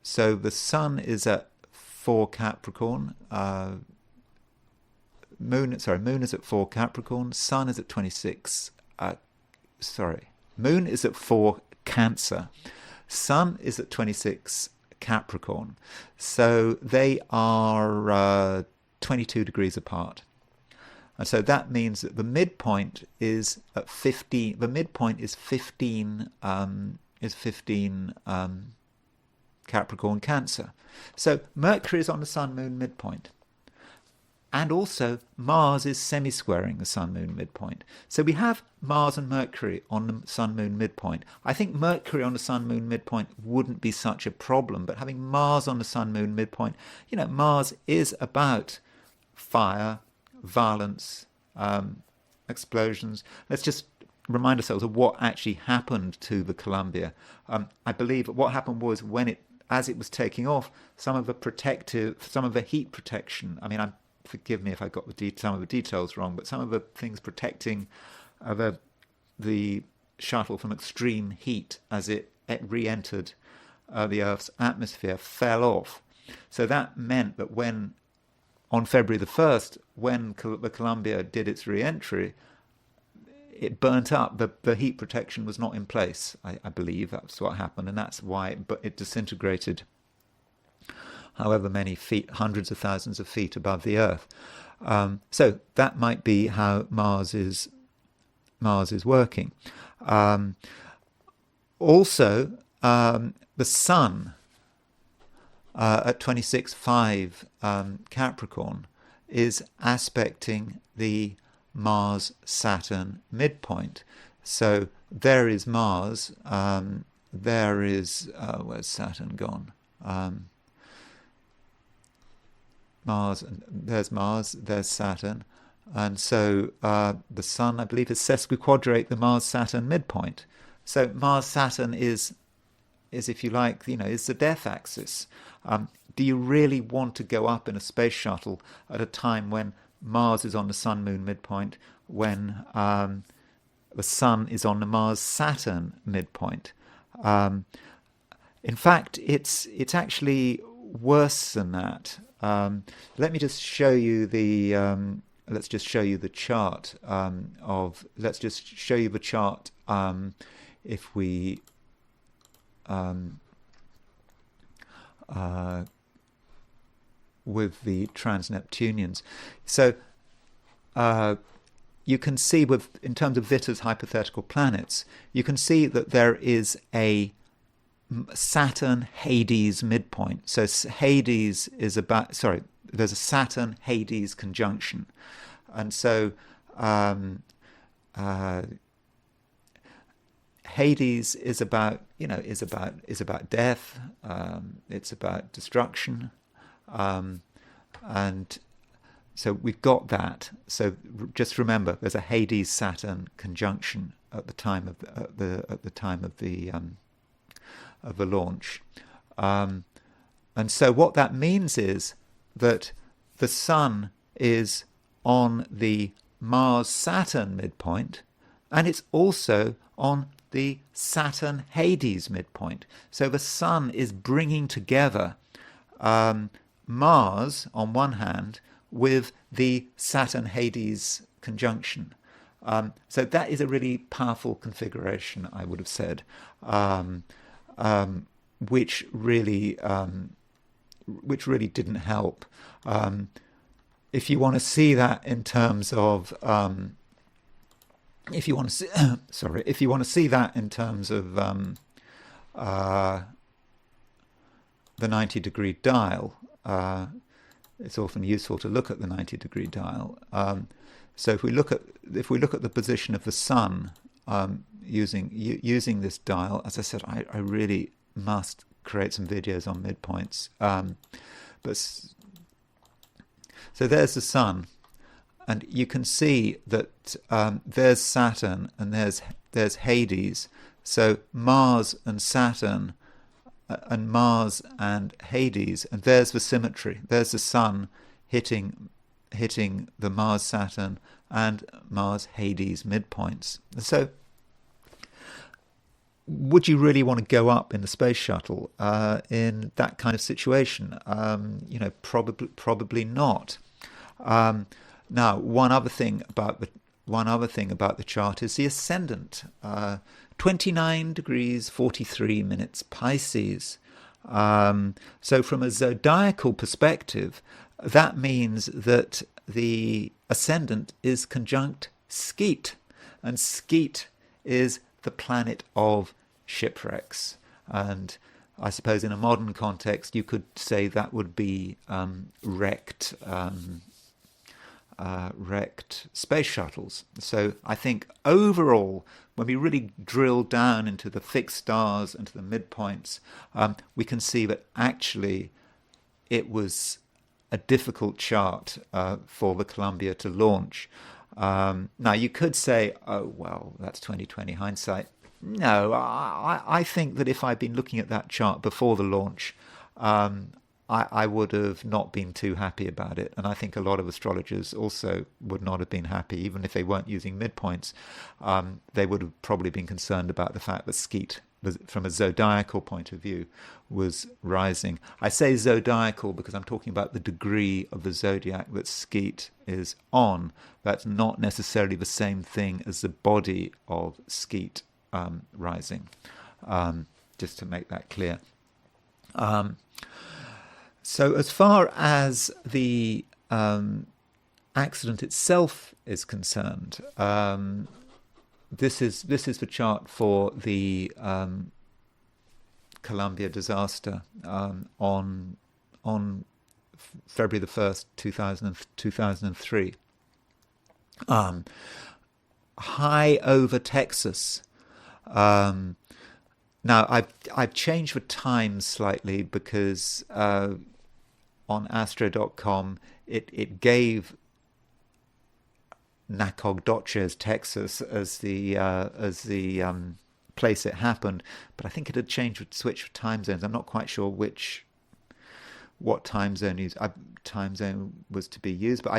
so the Sun is at 4 Capricorn. Moon is at 4 Capricorn. Sun is at 26. Moon is at 4 Cancer. Sun is at 26 Capricorn. So they are 22 degrees apart. And so that means that the midpoint is at 15. The midpoint is 15. Capricorn Cancer. So Mercury is on the Sun-Moon midpoint. And also Mars is semi-squaring the Sun-Moon midpoint. So we have Mars and Mercury on the Sun-Moon midpoint. I think Mercury on the Sun-Moon midpoint wouldn't be such a problem, but having Mars on the Sun-Moon midpoint, Mars is about fire, violence, explosions. Let's just remind ourselves of what actually happened to the Columbia. I believe what happened was as it was taking off, some of the heat protection. I mean, forgive me if I got some of the details wrong, but some of the things protecting the shuttle from extreme heat as it re-entered the Earth's atmosphere fell off. So that meant that on February the 1st, when the Columbia did its re-entry, it burnt up. The heat protection was not in place, I believe. That's what happened, and that's why it disintegrated however many feet, hundreds of thousands of feet above the Earth. So that might be how Mars is working. Also, the Sun at 26.5 Capricorn is aspecting the Mars-Saturn midpoint. So there is Mars. There is where's Saturn gone? There's Mars. There's Saturn, and so the Sun, I believe, is sesquiquadrate the Mars-Saturn midpoint. So Mars-Saturn is, if you like, is the death axis. Do you really want to go up in a space shuttle at a time when Mars is on the Sun-Moon midpoint, when the Sun is on the Mars-Saturn midpoint? In fact, it's actually worse than that. Let me just show you the. Let's just show you the chart Let's just show you the chart. If we. With the trans-Neptunians. So you can see in terms of Vitter's hypothetical planets, you can see that there is a Saturn-Hades midpoint. So Hades is there's a Saturn-Hades conjunction. And so Hades is about death, it's about destruction. And so we've got that. So just remember, there's a Hades-Saturn conjunction at the time of the launch, and so what that means is that the Sun is on the Mars-Saturn midpoint, and it's also on the Saturn-Hades midpoint. So the Sun is bringing together Mars on one hand with the Saturn-Hades conjunction. So that is a really powerful configuration, I would have said, which really didn't help. If you want to see that in terms of if you want to see that in terms of the 90-degree dial, it's often useful to look at the 90-degree dial. So if we look at the position of the Sun using this dial, as I said, I really must create some videos on midpoints. But so there's the Sun, and you can see that there's Saturn and there's Hades. So Mars and Saturn and Mars and Hades, and there's the symmetry. There's the Sun hitting the Mars Saturn and Mars Hades midpoints. So would you really want to go up in the space shuttle in that kind of situation? Probably not. Now, one other thing about the chart is the ascendant. 29 degrees 43 minutes Pisces. So from a zodiacal perspective, that means that the ascendant is conjunct Skeet, and Skeet is the planet of shipwrecks. And I suppose in a modern context, you could say that would be wrecked space shuttles. So I think overall, when we really drill down into the fixed stars and to the midpoints, we can see that actually it was a difficult chart for the Columbia to launch. Now you could say, oh well, that's 2020 hindsight. No, I think that if I'd been looking at that chart before the launch, I would have not been too happy about it. And I think a lot of astrologers also would not have been happy, even if they weren't using midpoints. They would have probably been concerned about the fact that Skeet, from a zodiacal point of view, was rising. I say zodiacal because I'm talking about the degree of the zodiac that Skeet is on. That's not necessarily the same thing as the body of Skeet rising, just to make that clear. So as far as the accident itself is concerned, this is the chart for the Columbia disaster on February the 1st, 2003. High over Texas. Now I've changed the time slightly because on Astro.com it gave Nacogdoches, Texas, as the place it happened, but I think it had switched time zones. I'm not quite sure what time zone was to be used, but I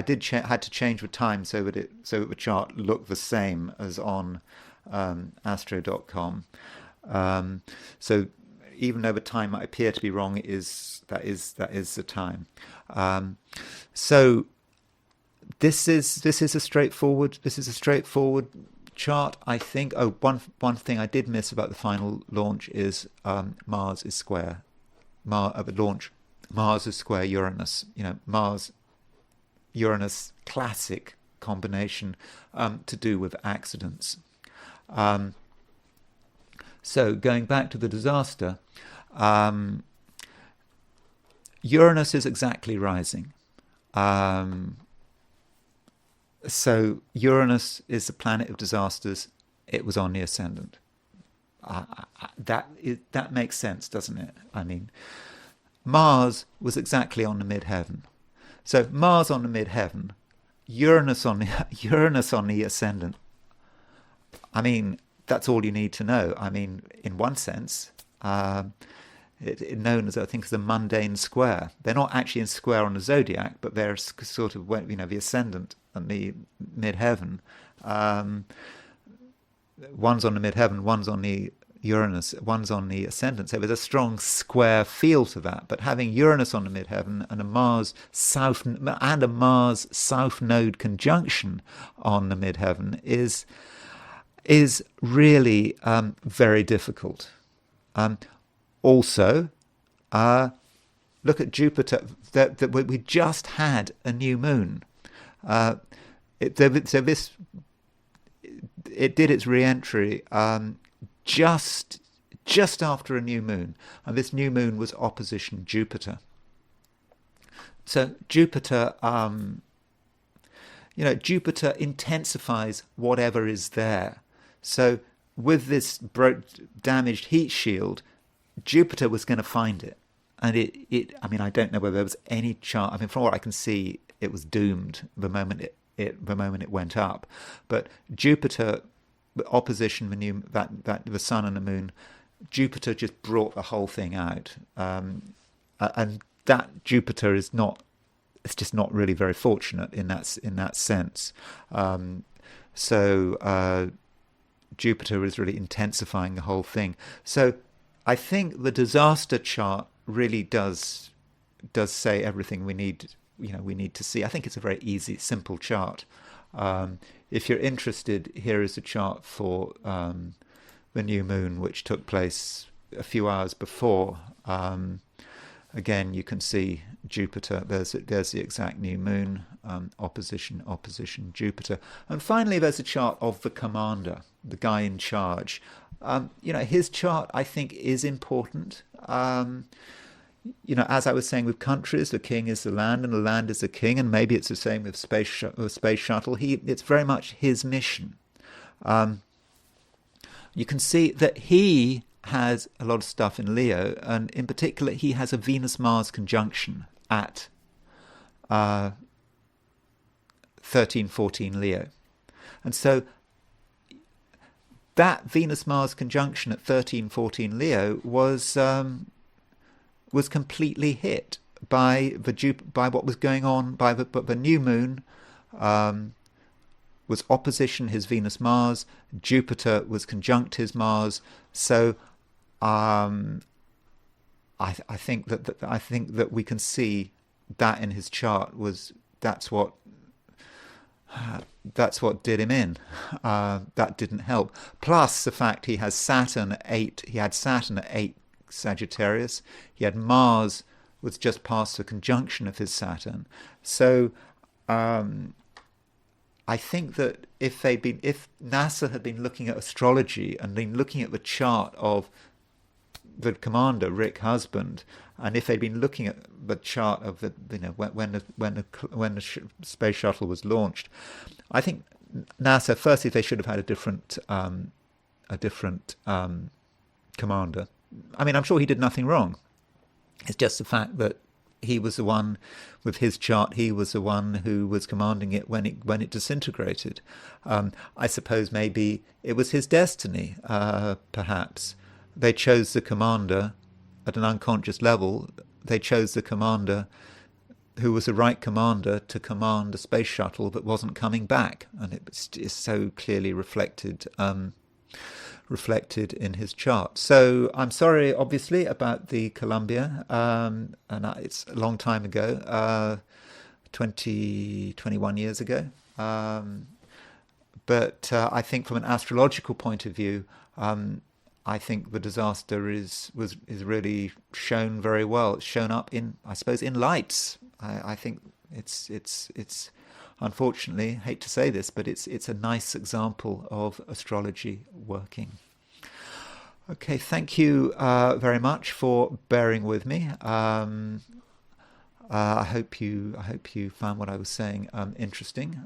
had to change the time so that the chart looked the same as on Astro.com. So even though the time might appear to be wrong, that is the time. So this is a straightforward chart, I think. Oh, one thing I did miss about the final launch is Mars is square. At the launch, Mars is square Uranus. Mars, Uranus, classic combination to do with accidents. So going back to the disaster, Uranus is exactly rising. So Uranus is the planet of disasters. It was on the ascendant. That makes sense, doesn't it? I mean, Mars was exactly on the midheaven. So Mars on the midheaven, Uranus on the ascendant. I mean, that's all you need to know. I mean, in one sense, it's known as, I think, as the mundane square. They're not actually in square on the zodiac, but they're sort of, the ascendant and the midheaven. One's on the midheaven, one's on the Uranus, one's on the ascendant. So there's a strong square feel to that. But having Uranus on the midheaven and a Mars south node conjunction on the midheaven is really very difficult. Also, look at Jupiter. That we just had a new moon. It did its re-entry just after a new moon, and this new moon was opposition Jupiter. So Jupiter, Jupiter intensifies whatever is there. So with this damaged heat shield, Jupiter was going to find it. and I mean, I don't know whether there was any chance. I mean, from what I can see, it was doomed the moment the moment it went up. But Jupiter, opposition the Sun and the Moon, Jupiter just brought the whole thing out, and that Jupiter is not. It's just not really very fortunate in that sense. So Jupiter is really intensifying the whole thing. So I think the disaster chart really does say everything we need. We need to see. I think it's a very easy, simple chart. If you're interested, here is a chart for the new moon, which took place a few hours before. Again, you can see Jupiter. There's the exact new moon, opposition, Jupiter. And finally, there's a chart of the commander, the guy in charge. His chart, I think, is important. As I was saying with countries, the king is the land and the land is the king, and maybe it's the same with space shuttle. It's very much his mission. You can see that he has a lot of stuff in Leo, and in particular he has a Venus-Mars conjunction at 13-14 Leo. And so that Venus-Mars conjunction at 13-14 Leo was completely hit by what was going on, by the new moon was opposition his Venus-Mars, Jupiter was conjunct his Mars. So I think that we can see that in his chart that's what did him in. That didn't help. Plus the fact he has Saturn at 8. He had Saturn at 8 Sagittarius. He had Mars was just past the conjunction of his Saturn. So I think that if NASA had been looking at astrology and been looking at the chart of the commander, Rick Husband, and if they'd been looking at the chart of when the space shuttle was launched, I think NASA, firstly, they should have had a different commander. I mean, I'm sure he did nothing wrong. It's just the fact that he was the one with his chart. He was the one who was commanding it when it disintegrated. I suppose maybe it was his destiny. Perhaps they chose the commander at an unconscious level. They chose the commander who was the right commander to command a space shuttle that wasn't coming back, and it is so clearly reflected in his chart. So I'm sorry, obviously, about the Columbia, and it's a long time ago, 21 years ago. But I think from an astrological point of view, I think the disaster is really shown very well. It's shown up in, I suppose, in lights. I think it's unfortunately, hate to say this, but it's a nice example of astrology working. Okay, thank you very much for bearing with me. I hope you found what I was saying interesting.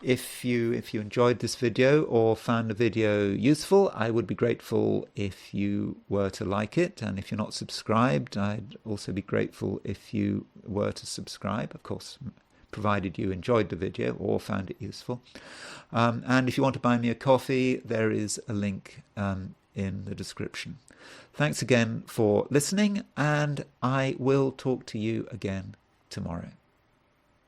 If you enjoyed this video or found the video useful, I would be grateful if you were to like it, and if you're not subscribed, I'd also be grateful if you were to subscribe, of course, provided you enjoyed the video or found it useful. And if you want to buy me a coffee, there is a link in the description. Thanks again for listening, and I will talk to you again tomorrow.